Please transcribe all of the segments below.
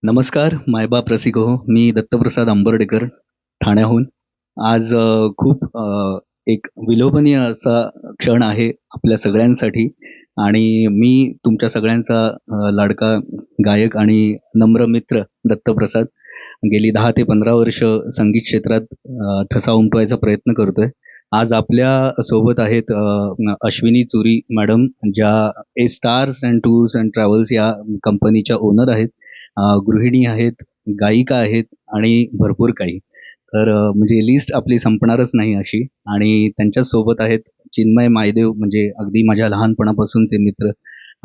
नमस्कार, मायबाप रसिको. मी दत्तप्रसाद अंबर्डेकर, ठाण्याहून. आज खूप एक विलोभनीय असा क्षण आहे आपल्या सगळ्यांसाठी आणि मी तुमच्या सगळ्यांचा लाडका गायक आणि नम्र मित्र दत्तप्रसाद. गेली 10 ते 15 वर्ष संगीत क्षेत्रात ठसा उमटवायचा प्रयत्न करतोय. आज आपल्या सोबत आहेत अश्विनी चुरी मॅडम, ज्या A stars and tours and travels या कंपनीच्या ओनर आहेत. गृहिणी आहेत, गायिका आहेत आणि भरपूर काही. तर म्हणजे लिस्ट आपली संपणारच नाही अशी. आणि त्यांच्याच सोबत आहेत चिन्मय मायदेव, म्हणजे अगदी माझ्या लहानपणापासूनचे मित्र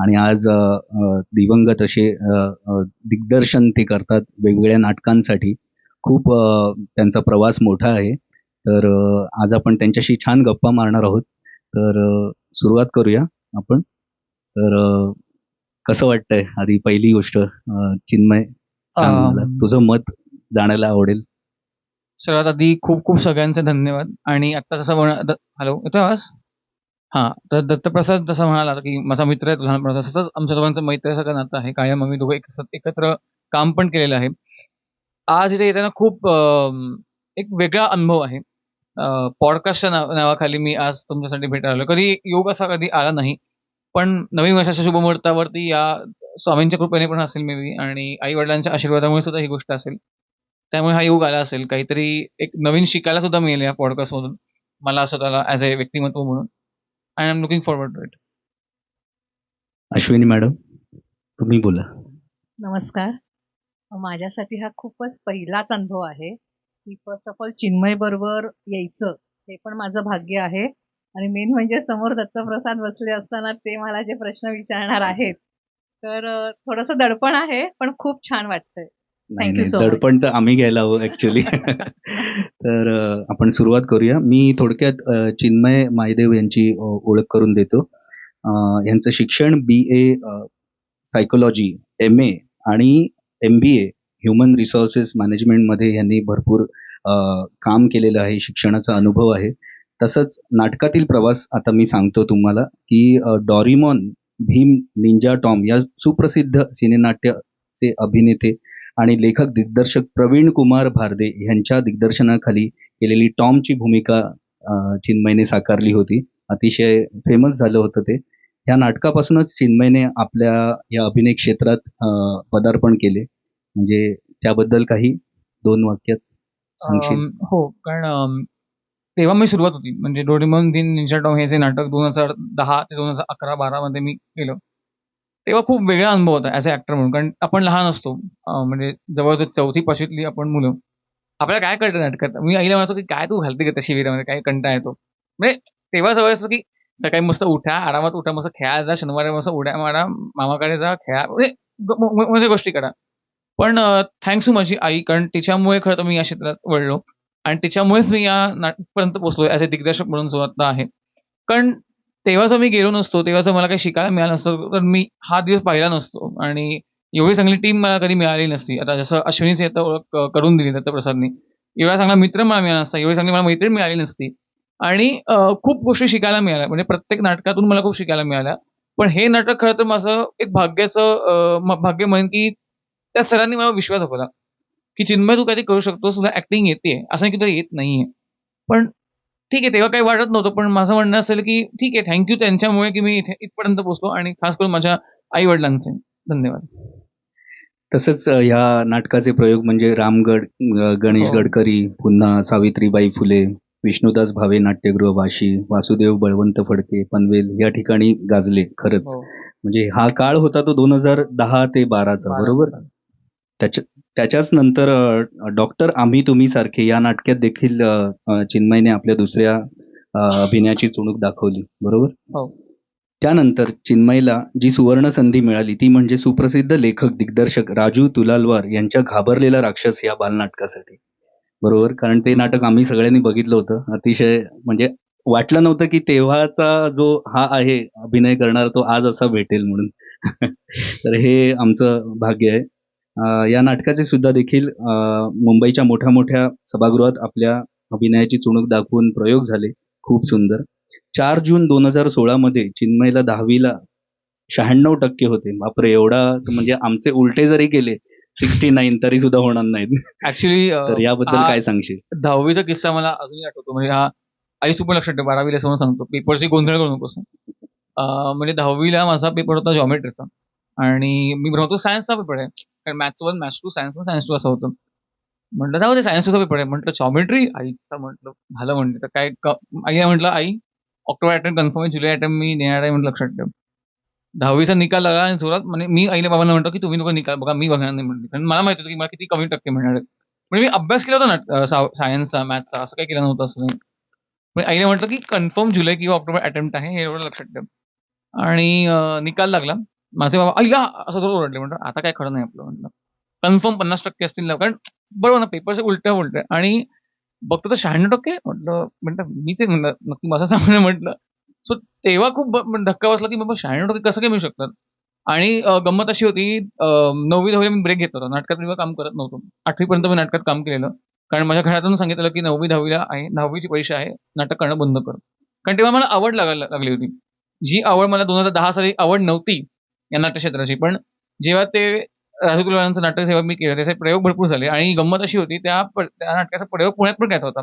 आणि आज दिवंगत असे दिग्दर्शन ते करतात वेगवेगळ्या नाटकांसाठी. खूप त्यांचा प्रवास मोठा आहे. तर आज आपण त्यांच्याशी छान गप्पा मारणार आहोत. तर सुरुवात करूया आपण. तर कसं वाटतंय? आधी पहिली गोष्ट चिन्मय सांग मला. तुझं मत जाणायला आवडेल. सर्वात आधी खूप खूप सगळ्यांचे धन्यवाद. आणि आता जसं हॅलो, येतोय आवाज? हां, तर दत्तप्रसाद जसं म्हणाला की माझा मित्र आहे लहानपणाचा, तसंच आमच्या दोघांचं मैत्रीसारखं नातं आहे. कायम आम्ही दोघं एकत्र काम पण केलेलं आहे. आज इथे येताना खूप एक वेगळा अनुभव आहे. पॉडकास्टच्या नावाखाली मी आज तुमच्यासाठी भेटायला आलो. कधी योग असा कधी आला नाही. पण नवीन वर्षाच्या शुभमुहूर्तावरती या स्वामींच्या कृपेने पण असेल मे बी, आणि आई-वडिलांच्या आशीर्वादामुळे सुद्धा ही गोष्ट असेल. त्यामुळे हा योग आला असेल. काहीतरी एक नवीन शिकायला सुद्धा मिळेल या पॉडकास्टमधून. मला स्वतःला ॲज अ व्यक्तिमत्व म्हणून. I am looking forward to it. Ashwini madam, तुम्ही बोला. नमस्कार. माझ्यासाठी हा खूपच पहिलाच अनुभव आहे की फर्स्ट ऑफ ऑल चिन्मय बरोबर यायचं हे पण माझं भाग्य आहे. आणि मेन म्हणजे समोर दत्तप्रसाद बसले असताना ते मला जे प्रश्न विचारणार आहेत, तर थोडंसं दडपण आहे, पण खूप छान वाटतंय. नाही, थँक्यू नाही. So much. दडपण तर आम्ही घ्यायला हवं ॲक्चुअली. तर आपण सुरुवात करूया. मी थोडक्यात चिन्मय मायदेव यांची ओळख करून देतो. यांचं शिक्षण BA सायकॉलॉजी, MA आणि MBA ह्युमन रिसोर्सेस मॅनेजमेंटमध्ये यांनी भरपूर काम केलेलं आहे. शिक्षणाचा अनुभव आहे. तसंच नाटकातील प्रवास आता मी सांगतो तुम्हाला, की डोरेमॉन, भीम, निंजा टॉम या सुप्रसिद्ध सिनेनाट्याचे अभिनेते आणि लेखक दिग्दर्शक प्रवीण कुमार भारदे यांच्या दिग्दर्शनाखाली केलेली टॉमची भूमिका चिन्मयने साकारली होती. अतिशय फेमस झालं होतं ते. या नाटकापासूनच चिन्मयने आपल्या या अभिनय क्षेत्रात पदार्पण केले. म्हणजे त्याबद्दल काही 2 वाक्यात सांगशील? हो, कारण तेव्हा मी सुरुवात होती. म्हणजे डोरेमॉन दी निंजा टॉम हे जे नाटक 2010 ते 2011-12 मध्ये मी केलं. तेव्हा खूप वेगळा अनुभव होता ॲज अ ॲक्टर म्हणून. कारण आपण लहान असतो. म्हणजे जवळ-जवळ 4थी-5वीतली आपण मुलं. आपल्याला काय कळतं नाटकात? मी आईला म्हणायचो, की "काय तू घालते का त्या शिबिरामध्ये? काय कंटाळा येतो." म्हणजे तेव्हा सवय असतं, की सकाळी मस्त उठा, आरामात उठा, मस्त खेळायला जा, शनिवारी मस्त उड्या मारा, मामाकडे जा, खेळा, म्हणजे म्हणजे गोष्टी करा. पण थँक्स टू माझी आई, कारण तिच्यामुळे खरं तर मी या क्षेत्रात वळलो. आणि तिच्यामुळेच मी या नाटकपर्यंत पोहोचलोय ॲज अ दिग्दर्शक म्हणून जो आता आहे. कारण तेव्हा जर मी गेलो नसतो, तेव्हा जर मला काही शिकायला मिळालं नसतं, तर मी हा दिवस पाहिला नसतो आणि एवढी चांगली टीम मला कधी मिळाली नसती. आता जसं अश्विनीची आता ओळख करून दिली दत्तप्रसादनी. एवढा चांगला मित्र मला मिळाला नसता, एवढी चांगली मला मैत्रीण मिळाली नसती. आणि खूप गोष्टी शिकायला मिळाल्या. म्हणजे प्रत्येक नाटकातून मला खूप शिकायला मिळाल्या. पण हे नाटक खरं तर माझं एक भाग्याचं भाग्य म्हणेन, की त्या सरांनी मला विश्वास दाखवला, की "चिन्मय, तू काहीतरी करू शकतोस, तुला ॲक्टिंग येतेय. असं नाही की तुला येत नाहीये." पण ठीक आहे, तेव्हा काही वाटत नव्हतं. पण माझं म्हणणं असेल, की ठीक आहे, थँक त्यांच्यामुळे, की मी इथे इथपर्यंत पोहोचलो, आणि खास करून माझ्या आई-वडिलांचे. धन्यवाद. तसंच ह्या नाटकाचे प्रयोग म्हणजे रामगड, गणेश हो. गडकरी, पुन्हा सावित्रीबाई फुले, विष्णुदास भावे नाट्यगृह वाशी, वासुदेव बळवंत फडके पनवेल या ठिकाणी गाजले खरंच. हो. म्हणजे हा काळ होता तो 2010 ते 12चा, बरोबर? त्याच्याच नंतर डॉक्टर आम्ही तुम्ही सारखे या नाटकात देखील चिन्मयने आपल्या दुसऱ्या अभिनयाची चुणूक दाखवली, बरोबर? हो. त्यानंतर चिन्मयला जी सुवर्ण संधी मिळाली ती म्हणजे सुप्रसिद्ध लेखक दिग्दर्शक राजू तुलालवार यांच्या घाबरलेला राक्षस या बालनाटकासाठी, बरोबर? कारण ते नाटक आम्ही सगळ्यांनी बघितलं होतं. अतिशय म्हणजे वाटलं नव्हतं की तेव्हाचा जो हा आहे अभिनय करणारा तो आज असा भेटेल म्हणून. तर हे आमचं भाग्य आहे. या नाटकाचे सुद्धा देखील मुंबईच्या मोठ्या-मोठ्या सभागृहात आपल्या अभिनयाची चुणूक दाखवून प्रयोग झाले. खूप सुंदर. 4 जून 2016 मध्ये चिन्मयला 10वी ला 96% होते. बापरे! एवढा म्हणजे आमचे उलटे जरी केले 69 तरी सुद्धा होणार नाहीत. ऍक्च्युली तर याबद्दल काय सांगशील? 10वीचा किस्सा मला अजूनही आठवतो. म्हणजे हा आई सुपर लक्षात ठेव, 12वीला समोर सांगतो, पेपरची गोंधळ करू नकोस. म्हणजे 10वीला माझा पेपर होता जॉमेट्रीचा आणि मी म्हणतो सायन्सचा पेपर आहे, कारण मॅथ्स 1 मॅथ्स 2 सायन्स 1 सायन्स 2 असं होतं. म्हटलं जाऊ दे, सायन्स 2चा पेपर आहे. म्हटलं जॉमेट्री, आईचा म्हटलं झालं. म्हणते तर काय आई म्हटलं, आई ऑक्टोबर अटेम्प्ट कन्फर्म आहे, जुलै अटेम्प्ट मी देणार आहे म्हटलं, लक्षात ठेव. 10वीचा निकाल लागला आणि जोरात म्हणजे मी आईला बाबांना म्हणतो की तुम्ही लोक निकाल बघा, मी बघणार नाही म्हटलं, कारण मला माहिती होतं की मला किती कमी टक्के मिळणार आहेत. म्हणजे मी अभ्यास केला होता ना सायन्सचा मॅथ्सचा, असं काही केलं नव्हतं असं नाही. पण आईने म्हटलं की कन्फर्म जुलै किंवा ऑक्टोबर अटेम्प्ट आहे, हे एवढं लक्षात ठेव. आणि निकाल लागला. माझे बाबा आईला असं थोडं ओरडले. म्हटलं आता काय खरं नाही आपलं. म्हटलं कन्फर्म 50% असतील ना, कारण बरोबर ना, पेपरचे उलट्या उलट्या आणि बघतो तर 96%. म्हटलं मीच आहे, म्हणलं नक्की माझं चांगलं म्हटलं. सो तेव्हा खूप धक्का बसला की बाबा 96% कसं काय मिळू शकतात. आणि गंमत अशी होती, 9वी 10वी मी ब्रेक घेत होतो, नाटकात मी काम करत नव्हतो. 8वी पर्यंत मी नाटकात काम केलेलं, कारण माझ्या घरातून सांगितलं की 9वी 10वीला आहे, 10वीची परीक्षा आहे, नाटक करणं बंद कर. कारण तेव्हा मला आवड लागायला लागली होती. जी आवड मला 2010 साली आवड नव्हती या नाट्यक्षेत्राची, पण जेव्हा ते राजू कुलकर्णींचं नाटक जेव्हा मी केलं, त्याचे प्रयोग भरपूर झाले आणि गंमत अशी होती, त्या नाटकाचा प्रयोग पुण्यात पण घ्यायचा होता,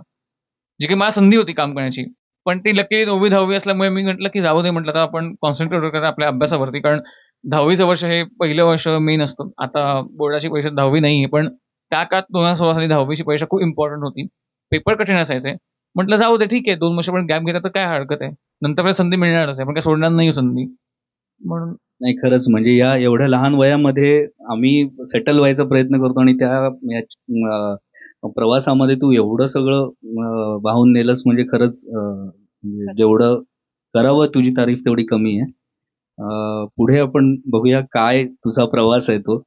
जी काही मला संधी होती काम करण्याची. पण ती लकी 9वी 10वी असल्यामुळे मी म्हटलं की जाऊ दे, म्हटलं तर आपण कॉन्सन्ट्रेट करूया आपल्या अभ्यासावरती, कारण 10वीचं वर्ष हे पहिलं वर्ष मेन असतं. आता बोर्डाची परीक्षा 10वी नाहीये, पण त्या काळात 2016 साली 10वीची परीक्षा खूप इम्पॉर्टंट होती. पेपर कठीण असायचे. म्हटलं जाऊ दे, ठीक आहे, 2 वर्ष पण गॅप घेतला तर काय हरकत आहे. नंतर आपल्याला संधी मिळणारच आहे, पण काय सोडणार नाही संधी. म्हणून नाही, खरंच म्हणजे या एवढ्या लहान वयामध्ये आम्ही सेटल व्हायचा प्रयत्न करतो आणि प्रवासामध्ये तू एवढं सगळं वाहून नेलंस, म्हणजे खरंच म्हणजे जेवढं करावं तुझी तारीफ तेवढी कमी आहे. पुढे आपण बघूया काय तुझा प्रवास आहे तो.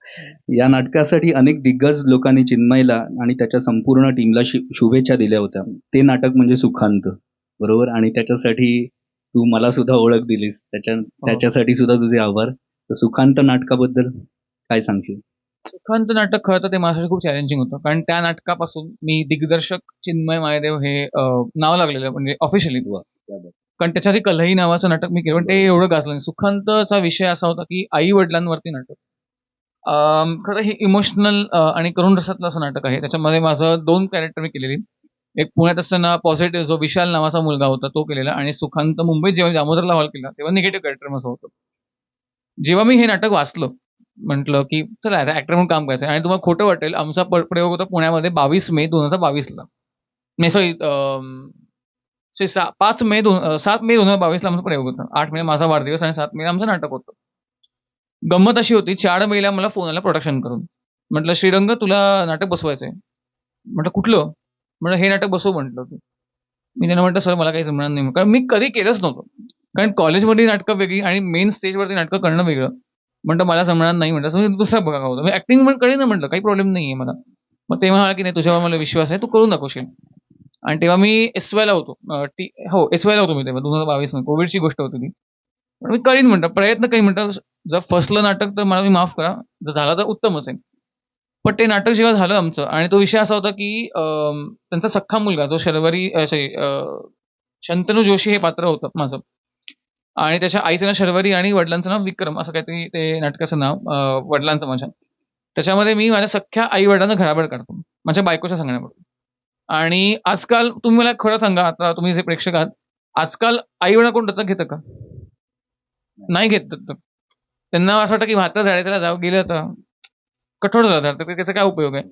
या नाटकासाठी अनेक दिग्गज लोकांनी चिन्मयला आणि त्याच्या संपूर्ण टीमला शुभेच्छा दिल्या होत्या. ते नाटक म्हणजे सुखांत, बरोबर? आणि त्याच्यासाठी तू मला सुद्धा ओळख दिलीस, त्याच्यासाठी सुद्धा तुझे आभार. तर सुखांत नाटकाबद्दल काय सांगशील? सुखांत नाटक खरं तर ते माझ्यासाठी खूप चॅलेंजिंग होतं, कारण त्या नाटकापासून मी दिग्दर्शक चिन्मय मायदेव हे नाव लागलेलं, म्हणजे ऑफिशियली. कारण त्याच्या आधी कल्हई नावाचं नाटक मी केलं, पण ते एवढं गाजलं नाही. सुखांतचा विषय असा होता की आई वडिलांवरती नाटक. खरं हे इमोशनल आणि करुण रसातलं असं नाटक आहे. त्याच्यामध्ये माझं 2 कॅरेक्टर मी केलेली. एक पुण्यात असताना पॉझिटिव्ह जो विशाल नावाचा मुलगा होता तो केलेला, आणि सुखांत मुंबईत जेव्हा दामोदरला हॉल केला तेव्हा निगेटिव्ह कॅरेक्टर माझं होतं. जेव्हा मी हे नाटक वाचलं, म्हटलं की चला आता ऍक्टर म्हणून काम करायचं, आणि तुम्हाला खोटं वाटेल, आमचा प्रयोग होता पुण्यामध्ये 22 मे 2022ला. नाही सॉरी, 7 मे 2022ला आमचा प्रयोग होता. 8 मे माझा वाढदिवस आणि 7 मे आमचं नाटक होतं. गंमत अशी होती, 4 मेला मला फोन आला प्रोडक्शन करून. म्हटलं श्रीरंग तुला नाटक बसवायचंय. म्हटलं कुठलं? म्हटलं हे नाटक बसव म्हटलं तू. मी त्यांना म्हटलं सर मला काही जमणार नाही, कारण मी कधी केलंच नव्हतं. कारण कॉलेजमध्ये नाटकं वेगळी आणि मेन स्टेजवरती नाटकं करणं वेगळं. म्हटलं मला जमणार नाही, म्हटलं तुम्ही दुसरा बघा का होतं. मी ऍक्टिंग पण कळेल ना, म्हटलं काही प्रॉब्लेम नाहीये मला. मग ते म्हणाला की नाही तुझ्यावर मला विश्वास आहे, तू करून दाखवशील. आणि तेव्हा मी एसवायला होतो. एसवायला होतो मी तेव्हा 2022 मध्ये, कोविडची गोष्ट होती ती. पण मी करीन म्हणतात, प्रयत्न काही म्हणतात. जर फसलं नाटक तर मला मी माफ करा, जर झालं तर उत्तमच आहे. पण ते नाटक जेव्हा झालं आमचं, आणि तो विषय असा होता की त्यांचा सख्खा मुलगा जो शंतनू जोशी हे पात्र होतं माझं, आणि त्याच्या आईचं नाव शर्वरी आणि वडिलांचं नाव विक्रम, असं काहीतरी ते नाटकाचं नाव वडिलांचं माझ्या. त्याच्यामध्ये मी माझ्या सख्ख्या आई वडिलांना घराबाहेर काढतो माझ्या बायकोच्या सांगण्यावर. आणि आजकाल तुम्ही मला खरं सांगा, आता तुम्ही जे प्रेक्षक आहात, आजकाल आई वडील कोण दत्तक घेतं का? नाही घेत दत्तक. त्यांना असं वाटतं की म्हातारं झाडे त्याला जाऊ गेलं तर कठोर झालं तर त्याचा काय उपयोग आहे.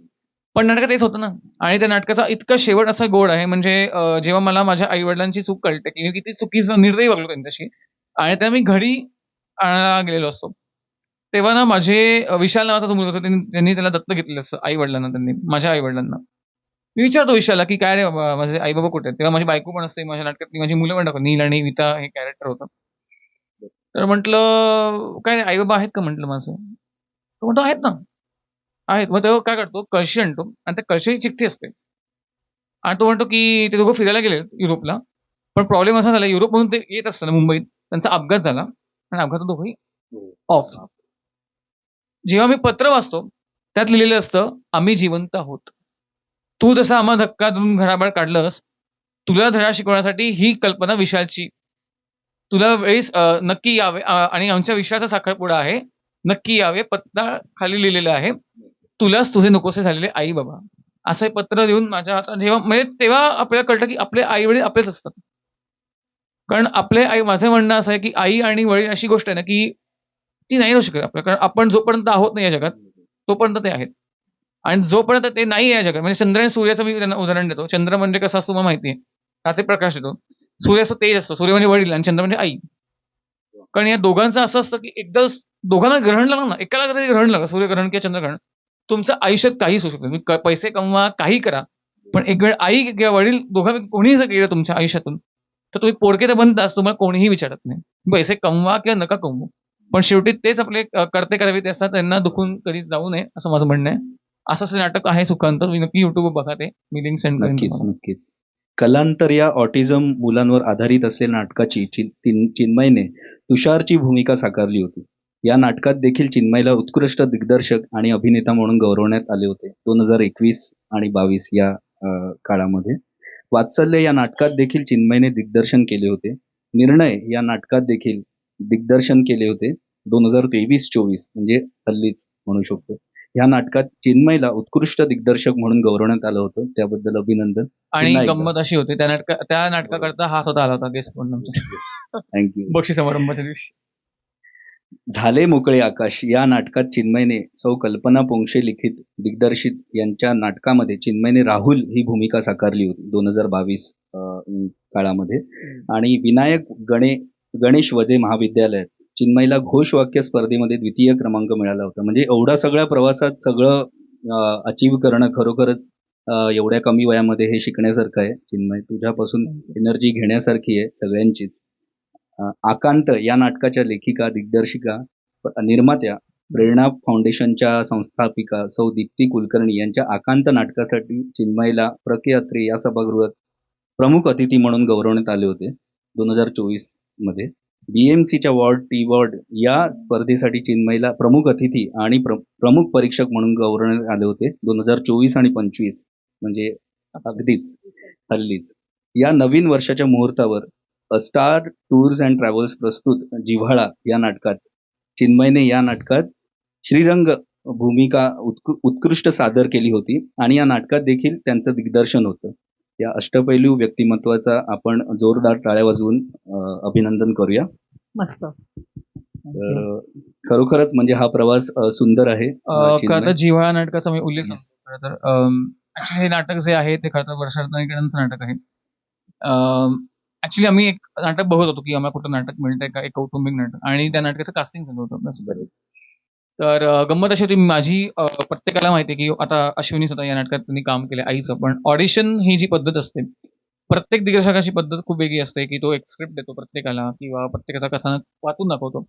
पण नाटकात तेच होतं ना. आणि त्या नाटकाचा इतका शेवट असा गोड आहे, म्हणजे जेव्हा मला माझ्या आई वडिलांची चूक कळते की मी किती चुकीचं निर्दयी वागलो त्यांच्याशी, आणि त्या मी घरी आणायला गेलेलो असतो, तेव्हा ना माझे विशाल नावाचा जो मुलगा होता, त्यांनी त्याला दत्तक घेतलेलं असतं आई वडिलांना, त्यांनी माझ्या आई वडिलांना. मी विचारतो विशालला की काय रे बाबा, माझे आई बाबा कुठे आहेत? तेव्हा माझी बायको पण असते माझ्या नाटकातली, माझी मुलं पण दाखवतात, नील आणि विता हे कॅरेक्टर होतं. तर म्हटलं काय रे आई बाबा आहेत का म्हटलं माझं. तो म्हणतो आहेत ना, आहेत. मग तेव्हा काय करतो, कळशी आणतो आणि त्या कळशी चिठ्ठी असते, आणि तो म्हणतो की ते दोघं फिरायला गेले युरोपला. पण प्रॉब्लेम असा झाला, युरोपमधून ते येत असताना मुंबईत त्यांचा अपघात झाला आणि अपघातात दोघंही ऑफ. जेव्हा मी पत्र वाचतो त्यात लिहिलेलं असतं, आम्ही जिवंत आहोत. तू जसा आम्हाला धक्का देऊन घराबाहेर काढलंस, तुला धडा शिकवण्यासाठी ही कल्पना विशालची, तुला वेळीस नक्की यावे, आणि आमच्या विश्वाचा साखरपुडा आहे, नक्की यावे, पत्ता खाली लिहिलेला आहे. तुलाच तुझे नकोसे झालेले आई बाबा, असं हे पत्र देऊन माझ्या हातात जेव्हा म्हणजे तेव्हा आपल्याला कळतं की आपले आई वडील आपलेच असतात. कारण आपले आई, माझं म्हणणं असं आहे की आई आणि वडील अशी गोष्ट आहे ना की ती नाही राहू शकत आपल्या, कारण आपण जोपर्यंत आहोत ना या जगात तोपर्यंत ते आहेत. आणि जोपर्यंत ते नाही आहे जगात, म्हणजे चंद्र आणि सूर्याचं मी त्यांना उदाहरण देतो. चंद्र म्हणजे कसा असतो मला माहिती आहे, रात्री प्रकाश येतो. सूर्य असतो तेज असतो, सूर्य म्हणजे वडील आणि चंद्र म्हणजे आई. कारण या दोघांचं असं असतं की एकदा दोघांना ग्रहण लागलं ना, एकाला जरी ग्रहण लागलं, सूर्यग्रहण किंवा चंद्रग्रहण, तुमचं आयुष्यात काही होऊ शकतं. तुम्ही पैसे कमवा, काही करा, पण एक वेळ आई किंवा वडील दोघांपैकी कोणीही जर गेलं तुमच्या आयुष्यातून, तर तुम्ही पोरके तर बनताच, तुम्हाला कोणीही विचारत नाही. पैसे कमवा किंवा नका कमवू, पण शेवटी तेच आपले कर्ते करावे असतात, त्यांना दुखून कधी जाऊ नये असं माझं म्हणणं आहे. असंच नाटक आहे सुखांत, तुम्ही नक्की युट्यूबवर बघा ते, मी लिंक सेंड करेन नक्कीच तुम्हाला. नक्कीच. कलांतर या ऑटिझम मुलांवर आधारित असलेल्या नाटकाची चिन्मयने तुषारची भूमिका साकारली होती. या नाटकात देखील चिन्मयला उत्कृष्ट दिग्दर्शक आणि अभिनेता म्हणून गौरवण्यात आले होते 2021 आणि 22 या काळामध्ये. वात्सल्य या नाटकात देखील चिन्मयने दिग्दर्शन केले होते. निर्णय या नाटकात देखील दिग्दर्शन केले होते 2023-24, म्हणजे हल्लीच म्हणू शकतो. ह्या नाटकात चिन्मयला उत्कृष्ट दिग्दर्शक म्हणून गौरवण्यात आलं होतं, त्याबद्दल अभिनंदन. आणि पुन्हा एकदा. गंमत अशी होती, त्या नाटकाकरता हा स्वतः आला होता गेस्ट म्हणून आमच्या थँक्यू. बक्षीस समारंभाच्या दिवशी. झाले मोकळे आकाश या नाटकात चिन्मयने सौ कल्पना पोंक्षे लिखित दिग्दर्शित यांच्या नाटकामध्ये चिन्मयने राहुल ही भूमिका साकारली होती 2022 काळामध्ये. आणि विनायक गणेश वजे महाविद्यालयात चिन्मयला घोषवाक्य स्पर्धेमध्ये द्वितीय क्रमांक मिळाला होता. म्हणजे एवढा सगळ्या प्रवासात सगळं अचीव करणं खरोखरच एवढ्या कमी वयामध्ये हे शिकण्यासारखं आहे. चिन्मय, तुझ्यापासून एनर्जी घेण्यासारखी आहे सगळ्यांचीच. आकांत या नाटकाच्या लेखिका, दिग्दर्शिका, निर्मात्या, प्रेरणा फाउंडेशनच्या संस्थापिका सौ दीप्ती कुलकर्णी यांच्या आकांत नाटकासाठी चिन्मयला के अत्रे या सभागृहात प्रमुख अतिथी म्हणून गौरवण्यात आले होते 2024 मध्ये. BMCच्या वॉर्ड या स्पर्धेसाठी चिन्मयला प्रमुख अतिथी आणि प्रमुख परीक्षक म्हणून गौरवण्यात आले होते 2024 आणि 25, म्हणजे अगदीच हल्लीच. या नवीन वर्षाच्या मुहूर्तावर स्टार टूर्स अँड ट्रॅव्हल्स प्रस्तुत जिव्हाळा या नाटकात चिन्मयने या नाटकात श्रीरंग भूमिका उत्कृष्ट सादर केली होती आणि या नाटकात देखील त्यांचं दिग्दर्शन होतं. या अष्टपैलू व्यक्तिमत्वाचा आपण जोरदार टाळ्या वाजवून अभिनंदन करूया. मस्त. तर खरोखरच म्हणजे हा प्रवास सुंदर आहे. खरं तर जिव्हाळा नाटकाचा मी उल्लेख सांगतो. खरं तर हे नाटक जे आहे ते खरं तर वर्षा रत्नागिरीकरांचं नाटक आहे. ऍक्च्युली आम्ही एक नाटक बघत होतो की आम्हाला कुठं नाटक मिळतंय का, एक कौटुंबिक नाटक, आणि त्या नाटकाचं कास्टिंग झालं होतं. तर गंमत अशी होती, माझी प्रत्येकाला माहिती आहे की आता अश्विनी सुद्धा या नाटकात त्यांनी काम केलं आईचं, पण ऑडिशन ही जी पद्धत असते, प्रत्येक दिग्दर्शकाची पद्धत खूप वेगळी असते की तो एक स्क्रिप्ट देतो प्रत्येकाला किंवा प्रत्येकाचा कथानक वाचून दाखवतो.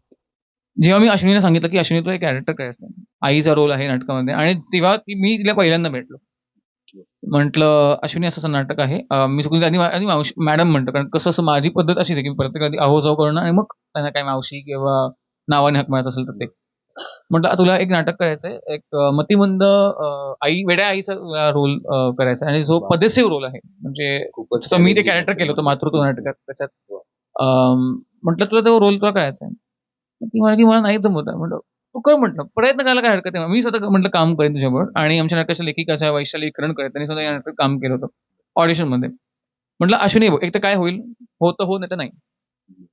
जेव्हा मी अश्विनीला सांगितलं की अश्विनी तो एक कॅरेक्टर करायचा, आईचा रोल आहे नाटकामध्ये, आणि तेव्हा मी तिला पहिल्यांदा भेटलो. म्हटलं अश्विनी असं नाटक आहे, मी सुद्धा आधी मॅडम म्हणतो, कारण कसं असं माझी पद्धत अशीच आहे की प्रत्येक आधी आहो जाऊ करणं आणि मग त्यांना काय मावशी किंवा नावाने हाक मारायचं असेल तर ते. म्हटलं तुला एक नाटक करायचंय, एक मतिमंद आई, वेड्या आईचा रोल करायचा आणि जो पदेसिव्ह रोल आहे, म्हणजे मी ते कॅरेक्टर केलं होतं मातृत्व नाटकात. त्याच्यात म्हटलं तुला तो रोल तुला करायचा आहे. ती म्हणाली की मला नाही जमत आहे. म्हटलं तू कर, म्हटलं प्रयत्न करायला काय हरकत आहे, मी स्वतः म्हटलं काम करेन तुझ्याबरोबर. आणि आमच्या नाटकाच्या लेखिकाच्या वैशाली करण त्यांनी स्वतः या नाटकात काम केलं होतं ऑडिशनमध्ये. म्हटलं अश्विनी एक तर काय होईल, होतं हो, नाही तर नाही,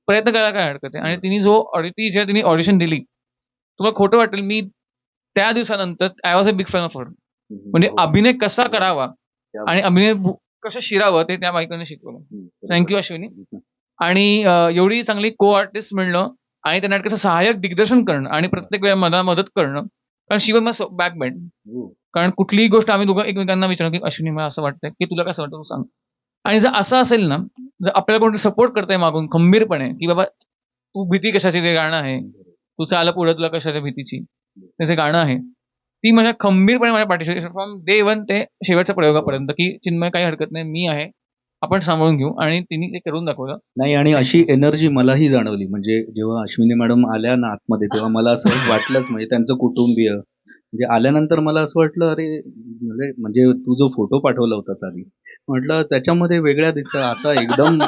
प्रयत्न करायला काय हरकत आहे. आणि तिने तिने ऑडिशन दिली, तुम्हाला खोटं वाटेल, मी त्या दिवसानंतर I was a big fan of her. म्हणजे अभिनय कसा करावा आणि अभिनय कसं शिरावं ते त्या बायकोने शिकवलं. थँक्यू अश्विनी. आणि एवढी चांगली को आर्टिस्ट मिळणं आणि त्या नाटकाचं सहाय्यक दिग्दर्शन करणं आणि प्रत्येक वेळा मला मदत करणं, कारण शिवाय मग बॅक बँड. कारण कुठलीही गोष्ट आम्ही दोघं एकमेकांना विचारतो की अश्विनी मला असं वाटतंय की तुला कसं वाटतं तू सांग. आणि जर असं असेल ना, जर आपल्याला कोणतरी सपोर्ट करताय मागून खंबीरपणे की बाबा तू भीती कशाची, ते गाणं आहे, तू चाल पुढे तुला कशाच्या भीतीची, त्याचे गाणं आहे, ती माझ्या खंबीरपणे माझ्या पाठीशी फ्रॉम डे वन ते शेवटच्या प्रयोगापर्यंत की चिन्मय काही हरकत नाही, मी आहे, आपण सांभाळून घेऊ. आणि तिने ते करून दाखवलं. नाही, आणि अशी एनर्जी मलाही जाणवली. म्हणजे जेव्हा अश्विनी मॅडम आल्या ना आतमध्ये, तेव्हा मला असं वाटलंच, म्हणजे त्यांचं कुटुंबीय म्हणजे आल्यानंतर मला असं वाटलं, अरे म्हणजे तू जो फोटो पाठवला होता आधी, म्हटलं त्याच्यामध्ये वेगळ्या दिसतं, आता एकदम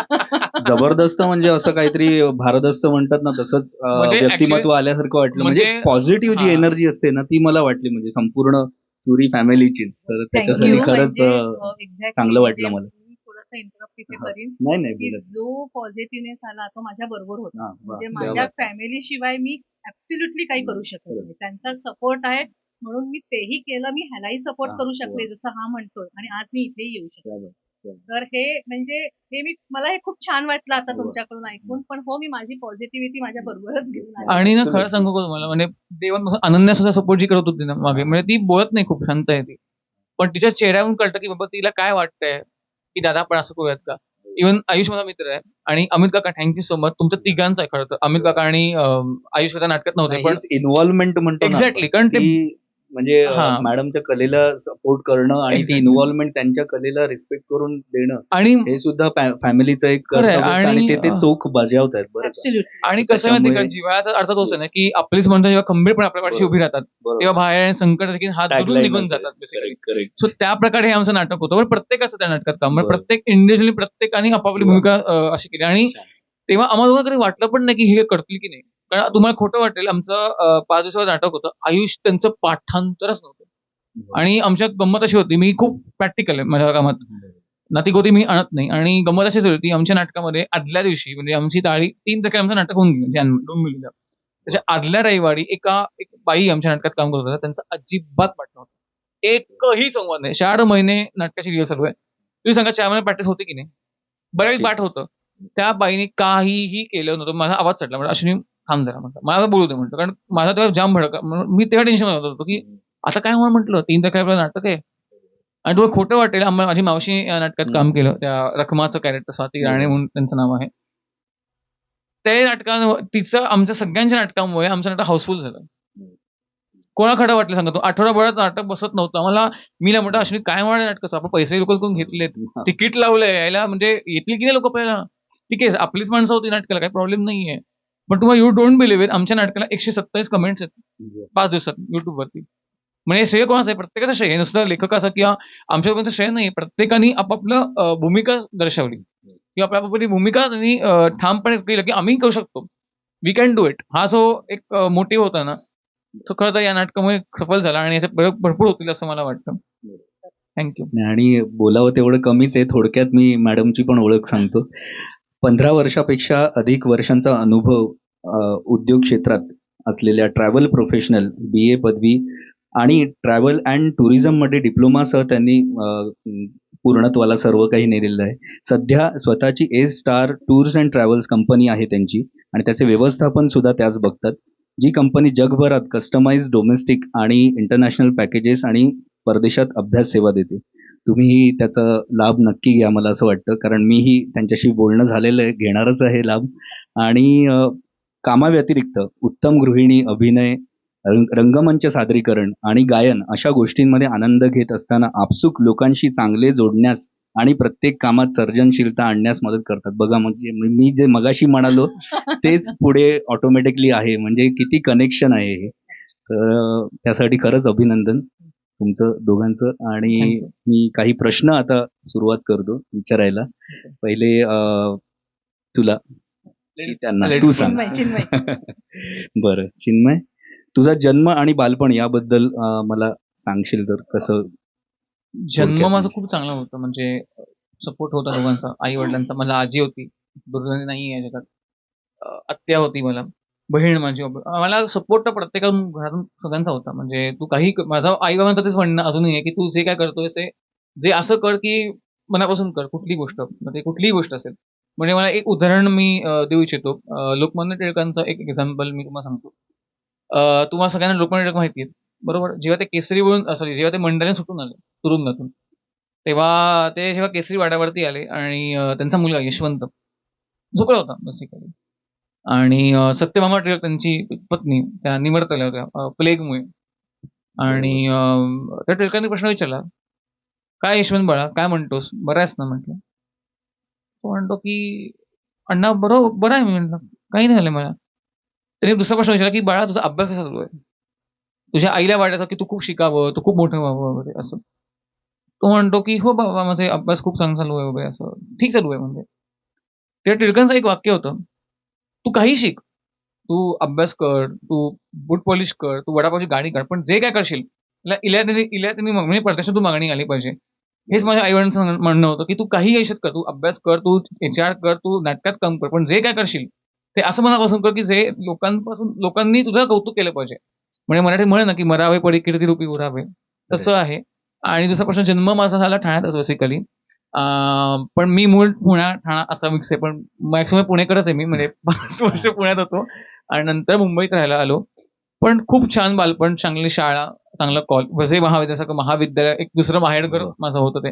जबरदस्त, म्हणजे असं काहीतरी भारदस्त म्हणतात ना तसंच व्यक्तिमत्व आल्यासारखं वाटलं. म्हणजे पॉझिटिव्ह जी एनर्जी असते ना ती मला वाटली, म्हणजे संपूर्ण चुरी फॅमिलीचीच, तर त्याच्यासाठी Thank you. खरंच म्हणजे exactly चांगलं वाटलं म्हणजे मला. मी थोडंसं इंटरप्ट इथे हा. करीन नाही नाही की बोलत. जो पॉझिटिव्हनेस आला तो माझ्या बरोबर होता. हा, वा, म्हणजे क्या माझ्या बात. फॅमिली शिवाय मी ऍब्सोल्युटली काही करू शकत नाही. खरंच. त्यांचा सपोर्ट आहे म्हणून मी तेही केलं. मी ह्यालाही सपोर्ट हा, करू वा. शकले जसं हा म्हणतोय आणि आज मी इथेही येऊ शकते. क्या बात, क्या बात. तर हे म्हणजे हे मला हे खूप छान वाटलं आता वा. तुमच्याकडून ऐकून. पण हो, मी माझी पॉझिटिव्हिटी माझ्या बरोबरच घेऊन आले. आणि ना खरं Absolutely. सांगू का तुम्हाला, म्हणजे देवान अनन्या सुद्धा सपोर्ट जी करत होती ना मागे, म्हणजे ती बोलत नाही, खूप शांत आहे ती, पण तिच्या चेहऱ्यावरून कळतं की बाबा तिला काय वाटतंय की दादा आपण असं करूयात का. इव्हन आयुष माझा मित्र आहे आणि अमित काका, थँक्यू सो मच, तुमच्या तिघांचं आहे खरं तर. अमित काका आणि आयुष काका नाटकात नव्हते पण इन्व्हॉल्वमेंट म्हणतो ना एक्झॅक्टली, आपण, कारण ते ती म्हणजे हा मॅडमच्या कलेला सपोर्ट करणं आणि ती Exactly. इन्व्हॉल्वमेंट त्यांच्या कलेला रिस्पेक्ट करून देणं, आणि हे सुद्धा फॅमिलीचं एक खरं आहे. कर्तव्य असतं आणि ते आणि चोख बजावत आहेत बरं का. ऍब्सोल्युटली. आणि तर कसं आहे माहिती का, त्याच्यामुळे जिव्हाळ्याचा अर्थ तोच आहे ना Yes. की आपलीच म्हणतो जेव्हा खंबीरपणे आपल्या पाठीशी बरोबर. उभी राहतात तेव्हा बरोबर. बाहेर संकट देखील हात धरून Tagline निघून च आहे. जातात बेसिकली. Correct, correct. सो त्या प्रकारे हे आमचं नाटक होतं. पण प्रत्येकाचं त्या नाटकात काम, म्हणजे बरोबर. प्रत्येक इंडिव्हिज्युअली प्रत्येकाने आपापली वा. भूमिका अशी केली. आणि छान. तेव्हा आम्हाला कधी वाटलं पण नाही की हे करतील की नाही. कारण तुम्हाला खोटं वाटेल, आमचं 5 दिवसाचं नाटक होतं. आयुष त्यांचं पाठांतरच नव्हतं. आणि आमच्या गंमत अशी होती, मी खूप प्रॅक्टिकल आहे माझ्या कामात, नातीगोती मी आणत नाही. आणि गंमत अशीच होती, आमच्या नाटकामध्ये आदल्या दिवशी म्हणजे आमची तारीख 3 तारखेला आमचं नाटक होऊन गेलं, जून त्याच्या आदल्या रविवारी एक बाई आमच्या नाटकात काम करत होत्या, त्यांचा अजिबात पाठ नव्हता, एकही संवाद नाही. 4 महिने नाटकाची रिहर्सल आहे. तुम्ही सांगा 4 महिने प्रॅक्टिस होती की नाही. बऱ्यापैकी पाठ होतं. त्या बाईने काहीही केलं नव्हतं. माझा आवाज चढला, म्हणजे अश्विनी थांब जरा म्हटलं, मला बोलू दे म्हटलं, कारण माझा तेव्हा जाम भडका, मी तेव्हा टेन्शन होतो की आता काय होणार म्हटलं, 3 तारखेला आपलं नाटक आहे. आणि तुला खोटं वाटेल, माझी मावशी या नाटकात काम केलं, त्या रखमाचं कॅरेक्टर स्वाती राणे म्हणून त्यांचं नाव आहे. ते तिचं आमच्या सगळ्यांच्या नाटकामुळे आमचं नाटक हाऊसफुल झालं. कोणा खरं वाटलं सांगा, तो आठवडाभरात नाटक बसत नव्हतं आम्हाला. मी म्हटलं अश्विनी काय होणार नाटकाचं, आपण पैसे लोक घेतलेत, तिकीट लावलंय यायला, म्हणजे येतील की नाही लोक पहिला. ठीक आहे, आपलीच माणसं होती नाटकाला, काही प्रॉब्लेम नाहीये. पण तुम्हाला यू डोंट बिलीव्ह इट, आमच्या नाटकाला 127 कमेंट्स आहेत 5 दिवसात युट्यूबवरती. म्हणजे श्रेय कोणाचं आहे, प्रत्येकाचं श्रेय, नुसतं लेखकाचं किंवा आमच्यापर्यंत श्रेय नाही. प्रत्येकाने आपापलं भूमिका दर्शवली किंवा आपली भूमिका त्यांनी ठामपणे केलं की आम्ही करू शकतो, वी कॅन डू इट. हा जो एक मोटिव्ह होता ना, तो खरं तर या नाटकामुळे सफल झाला आणि याचे प्रयोग भरपूर होतील असं मला वाटतं. थँक्यू. आणि बोलावं तेवढं कमीच आहे. थोडक्यात मी मॅडमची पण ओळख सांगतो. 15 वर्षापेक्षा अधिक वर्षांचा अनुभव उद्योग क्षेत्रात असलेल्या ट्रॅव्हल प्रोफेशनल, BA पदवी आणि ट्रॅव्हल अँड टुरिझममध्ये डिप्लोमासह त्यांनी पूर्णत्वाला सर्व काही नेलेलं आहे. सध्या स्वतःची A-स्टार टूर्स अँड ट्रॅव्हल्स कंपनी आहे त्यांची आणि त्याचे व्यवस्थापन सुद्धा त्याच बघतात. जी कंपनी जगभरात कस्टमाइज डोमेस्टिक आणि इंटरनॅशनल पॅकेजेस आणि परदेशात अभ्यास सेवा देते. तुम्हीही त्याचा लाभ नक्की घ्या मला असं वाटतं, कारण मीही त्यांच्याशी बोलणं झालेलं आहे, घेणारच आहे लाभ. आणि कामाव्यतिरिक्त उत्तम गृहिणी, अभिनय, रंगमंच सादरीकरण आणि गायन अशा गोष्टींमध्ये आनंद घेत असताना आपसूक लोकांशी चांगले जोडण्यास आणि प्रत्येक कामात सर्जनशीलता आणण्यास मदत करतात. बघा, म्हणजे मी जे मगाशी म्हणालो तेच पुढे ऑटोमॅटिकली आहे. म्हणजे किती कनेक्शन आहे हे. तर त्यासाठी खरंच अभिनंदन तुमचं दोघांचं. आणि Thank you. मी काही प्रश्न आता सुरुवात करतो विचारायला. पहिले तुला की त्यांना Let's तू go. सांग. चिन्मय. बरं चिन्मय, तुझा जन्म आणि बालपण याबद्दल मला सांगशील तर कसं? जन्म थोडक्यात. माझा खूप चांगला होता, म्हणजे सपोर्ट होता दोघांचा, आई वडिलांचा. मला आजी होती, दुर्दैवाने नाही आहे जगात. आत्या होती मला, बहीण माझी. मला सपोर्ट तर प्रत्येकातून घरातून सगळ्यांचा होता. म्हणजे तू काही माझा आई बाबांचं तेच म्हणणं अजूनही आहे की तू जे काय करतोय ते जे असं कर की मनापासून कर, कुठली गोष्ट, म्हणजे कुठलीही गोष्ट असेल. म्हणजे मला एक उदाहरण मी देऊ इच्छितो. लोकमान्य टिळकांचं एक एक्झाम्पल मी तुम्हाला सांगतो. तुम्हाला सगळ्यांना लोकमान्य टिळक माहिती आहेत बरोबर. जेव्हा ते केसरीवरून सॉरी जेव्हा ते मंडळाने सुटून आले तुरुंगातून, तेव्हा ते जेव्हा केसरी वाड्यावरती आले आणि त्यांचा मुलगा यशवंत झोपला होता बेसिकली. आणि सत्यभामा टिळक त्यांची पत्नी त्या निवर्तल्या होत्या प्लेगमुळे. आणि त्या टिळकांनी प्रश्न विचारला, काय यशवंत बाळा काय म्हणतोस, बरा आहेस ना म्हटलं. तो म्हणतो की अण्णा बरं आहे. मी म्हटलं काही नाही झालं मला. त्याने दुसरा प्रश्न विचारला की बाळा तुझा अभ्यास कसा चालू आहे, तुझ्या आईला वाटायचं की तू खूप शिकावं, तू खूप मोठं व्हावं वगैरे असं. तो म्हणतो की हो बाबा माझा अभ्यास खूप चांगला चालू आहे वगैरे, असं ठीक चालू आहे. म्हणजे त्या टिळकांचं एक वाक्य होतं, तू काही शिक, तू अभ्यास कर, तू बूट पॉलिश कर, तू वडापावची गाडी काढ, पण जे काय करशील इल्या म्हणजे प्रत्यक्षातून मागणी आली पाहिजे. हेच माझ्या आईवडिलांचं म्हणणं होतं, की तू काही आयुष्यात कर, तू अभ्यास कर, तू HR कर, तू नाटकात काम कर, पण जे काय करशील ते असं मनापासून कर, की जे लोकांनी तुझं कौतुक केलं पाहिजे. म्हणजे मराठी म्हणे ना, की मरावे पडी कीर्तिरूपी उरावे, तसं आहे. आणि दुसरा प्रश्न, जन्म माझा झाला ठाण्यातच बेसिकली. पण मी मूळ ठाणा असा मिक्स आहे, पण मॅक्सिमम पुणेकरच आहे मी, म्हणजे 5 वर्ष पुण्यात होतो आणि नंतर मुंबईत राहायला आलो. पण खूप छान बालपण, चांगली शाळा, चांगलं वसई महाविद्यासारखं महाविद्यालय, एक दुसरं माहेरघर माझं होतं ते.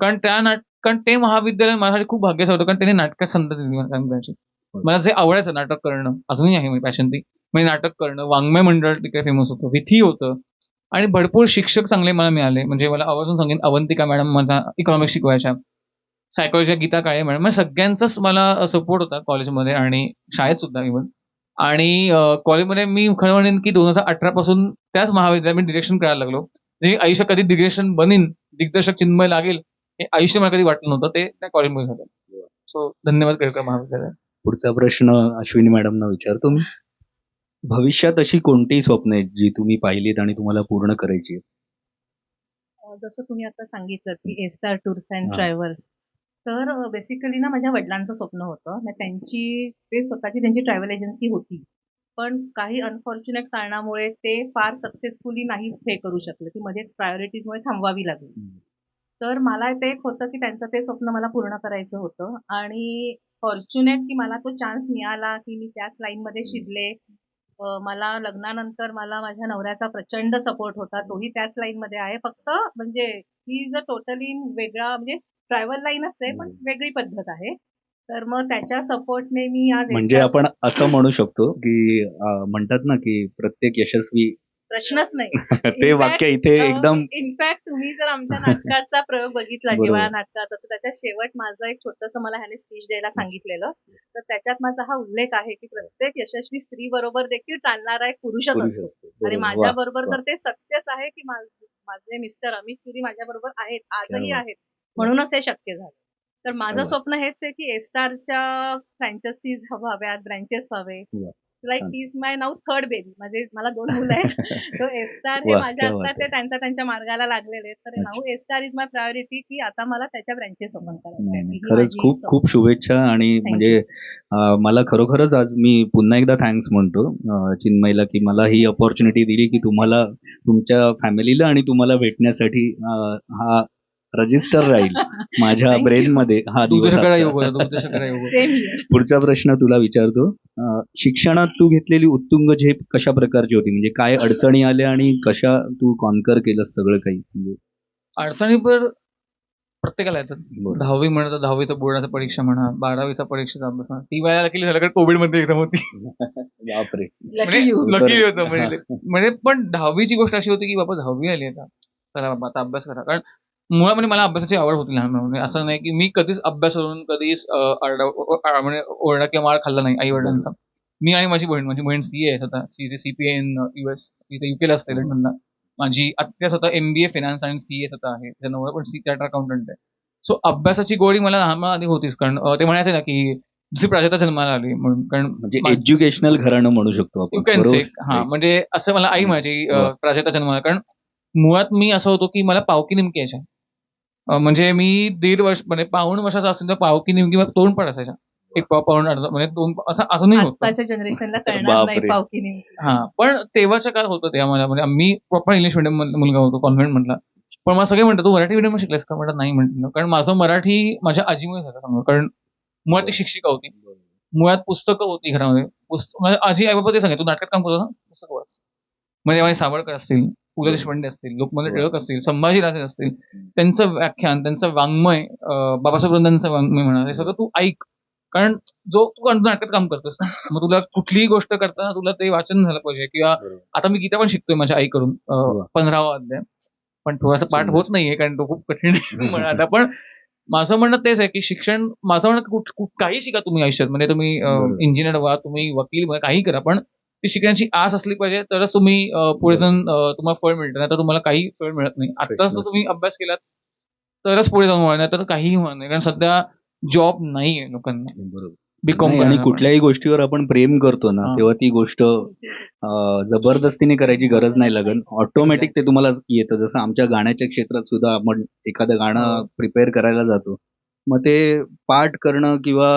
कारण ते महाविद्यालय माझ्यासाठी खूप भाग्याचं होतं, कारण त्यांनी नाटकात संधी दिली मला काम करायची. मला जे आवडायचं नाटक करणं, अजूनही आहे माझी पॅशन ती. म्हणजे नाटक करणं, वाङ्मय मंडळ तिकडे फेमस होतं, विथी होतं आणि भरपूर शिक्षक चांगले मला मिळाले. म्हणजे मला आवर्जून सांगेन, अवंतिका मॅडम मला इकॉनॉमिक्स शिकवायच्या, सायकोलॉजीच्या गीता काळे मॅडम, म्हणजे सगळ्यांचाच मला सपोर्ट होता कॉलेजमध्ये आणि शाळेत सुद्धा इव्हन. आणि कॉलेजमध्ये मी खरं म्हणेन की 2018 पासून त्याच महाविद्यालयात मी डिरेक्शन करायला लागलो. म्हणजे आयुष्य कधी डिरेक्शन बनीन, दिग्दर्शक चिन्मय लागेल, हे आयुष्य मला कधी वाटलं नव्हतं. ते त्या कॉलेजमध्ये झालं. सो धन्यवाद केळकर महाविद्यालय. पुढचा प्रश्न अश्विनी मॅडमना विचारतो मी. भविष्यात अशी कोणती स्वप्न आहेत जी तुम्ही पाहिलीत आणि तुम्हाला पूर्ण करायची आहेत? जसं तुम्ही आता सांगितलं की स्टार टूर्स अँड हा. ट्रॅव्हल्स, तर बेसिकली ना माझ्या वडिलांचं स्वप्न होतं. मग त्यांची ट्रॅव्हल एजन्सी होती. पण काही अनफॉर्च्युनेट कारणामुळे ते फार सक्सेसफुली नाही हे करू शकले, ती मध्ये प्रायोरिटीजमुळे थांबवावी लागली. तर मला ते एक होतं की त्यांचं ते स्वप्न मला पूर्ण करायचं होतं आणि फॉर्च्युनेट की मला तो चान्स मिळाला की मी त्याच लाईनमध्ये शिरले. मला लग्नानंतर मला माझ्या नवऱ्याचा प्रचंड सपोर्ट होता. तोही त्याच लाईनमध्ये आहे. फक्त म्हणजे ही जर टोटली वेगळा म्हणजे ट्रॅव्हल लाईनच आहे, पण वेगळी पद्धत आहे. तर मग त्याच्या सपोर्टने मी आज म्हणजे आपण असं म्हणू शकतो की म्हणतात ना की प्रत्येक यशस्वी प्रश्नच नाही. ते वाक्य इथे एकदम इनफॅक्ट तुम्ही जर आमच्या नाटकाचा प्रयोग बघितला, बरोबर. जेव्हा नाटकाचा, तर त्याच्या शेवट माझं एक छोटंसं मला ह्याने स्पीच द्यायला सांगितलेलं. तर त्याच्यात माझा हा उल्लेख आहे की प्रत्येक यशस्वी स्त्री बरोबर देखील चालणारा एक पुरुषच पुरुष असतो. असतो. आणि बरोबर. माझ्या वा, बरोबर वा. तर ते सत्यच आहे की माझे मिस्टर अमित पुरी माझ्या बरोबर आहेत, आजही क्या बात. आहेत. म्हणूनच हे शक्य झालं. तर माझं क्या बात. स्वप्न हेच आहे की स्टारच्या फ्रँचायझीज व्हाव्यात, ब्रँचेस व्हावे. वा. Like he is my now third baby. म्हणजे मला 2 मुलं आहेत. तो स्टार हे वा, माझ्या क्या आता बात ते आहे. त्यांच्या मार्गाला लागलेले आहेत. तर अच्छा. Now star is my priority, की आता मला त्याच्या ब्रँचेस ओपन करायचे नाही, आहेत. नाही. ही खरंच माझी खूप खूप शुभेच्छा आणि Thank म्हणजे मला खरोखरच आज मी पुन्हा एकदा थँक्स म्हणतो चिन्मयला की मला ही अपॉर्च्युनिटी दिली की तुम्हाला तुमच्या फॅमिलीला आणि तुम्हाला भेटण्यासाठी हा रजिस्टर राहील माझ्या Thank you. ब्रेनमध्ये हा दिवस दुग्धशर्करा आजचा. योग होता, दुग्धशर्करा योग होता. Same here. पुढचा प्रश्न तुला विचारतो. शिक्षणात तू घेतलेली उत्तुंग झेप कशा प्रकारची होती? म्हणजे काय अडचणी आल्या आणि कशा तू कॉन्कर केलंस सगळं काही? म्हणजे अडचणी पण प्रत्येकाला येतात. बरोबर. 10वी म्हणा तर 10वीचा बोर्डाचा परीक्षा म्हणा, 12वीचा परीक्षेचा अभ्यास म्हणा. ती वेळेला केली झालं, कारण कोविडमध्ये एक्झाम होती. बापरे. Lucky you. लकी होतं म्हणजे पण 10वीची गोष्ट अशी होती की बाबा 10वी आली आता, चला बाबा आता अभ्यास करा. कारण मुळामध्ये मला अभ्यासाची आवड होती लहानपणापासून. असं नाही की मी कधीच अभ्यासावरून कधीच म्हणजे ओरडा किंवा मार खाल्ला नाही आई वडिलांचा. मी आणि माझी बहीण CA आहे स्वतः. CPA इन US, तिथे युकेला असते लंडनला. माझी आत्या स्वतः MBA फायनान्स आणि CA स्वतः आहे. त्याचा नवरा पण चार्टर्ड अकाउंटंट आहे. सो अभ्यासाची गोडी मला लहानपणाआधी होतीच. कारण ते म्हणायचे ना की दुसरी प्राजक्ता जन्माला आली म्हणून. कारण म्हणजे एज्युकेशनल घराणं म्हणू शकतो यू आपण. Can say. बरोबर. हा, म्हणजे असं मला आई माझी वा. प्राजक्ता जन्माला. कारण मुळात मी असं होतो की मला पावकी निमकी यायच्या. म्हणजे मी 1.5 वर्ष म्हणजे पाऊण वर्षाचा असेल तर पावकी निमकी मला तोंड पड असायच्या. एक पाऊण अर्धा म्हणजे 2 असं अजूनही होतं. आत्ताच्या जनरेशनला कळणार नाही बापरे. पावकीने. हा, पण तेव्हाच्या काळात होतं ते आम्हाला. म्हणजे मी प्रॉपर इंग्लिश मिडियम मुलगा होतो, कॉन्व्हेंट मधला. पण मला सगळे म्हणतात तू मराठी मिडियम शिकलास का? म्हणतात नाही म्हटलं. कारण माझं मराठी माझ्या आजीमुळे झालं चांगलं. कारण मुळात ती शिक्षिका होती. मुळात पुस्तकं होती घरामध्ये. म्हणजे आजी आई बाबा ते सांगायचे, तू नाटकात काम करतो ना, पुस्तकं वाच. म्हणजे माझे सावरकर असतील, पु ल देशपांडे असतील, लोकमान्य टिळक असतील, संभाजीराजे असतील, त्यांचं व्याख्यान, त्यांचं वाङ्मय, बाबासाहेब वृंदांचं वाङ्मय म्हणा, हे सगळं तू ऐक. कारण तू नाटकात काम करतोस ना, मग तुला कुठलीही गोष्ट करताना तुला ते वाचन झालं पाहिजे. किंवा आता मी गीता पण शिकतोय माझ्या आईकडून, 15वा अध्याय. पण थोडासा पाठ होत नाहीये कारण तो खूप कठीण आहे आता. पण माझं म्हणणं तेच आहे की शिक्षण, माझं म्हणणं काही शिका तुम्ही आयुष्यात. म्हणजे तुम्ही इंजिनियर व्हा, तुम्ही वकील व्हा, काही करा, पण ती शिकण्याची आस असली पाहिजे, तरच तुम्ही पुढे जाऊन तुम्हाला फळ मिळतं. नाही तर तुम्हाला काही फळ मिळत नाही. आत्ताच तुम्ही अभ्यास केलात तरच पुढे जाऊन होणार, नाही तर काहीही होणार नाही. कारण सध्या जॉब नाहीये लोकांना. बरोबर. बीकॉम आणि कुठल्याही गोष्टीवर आपण प्रेम करतो ना, हा. तेव्हा ती गोष्ट जबरदस्तीने करायची गरज नाही लागत. ऑटोमॅटिक ते तुम्हाला येतं. जसं आमच्या गाण्याच्या क्षेत्रात सुद्धा आपण एखादं गाणं हो. प्रिपेअर करायला जातो. मग ते पाठ करणं किंवा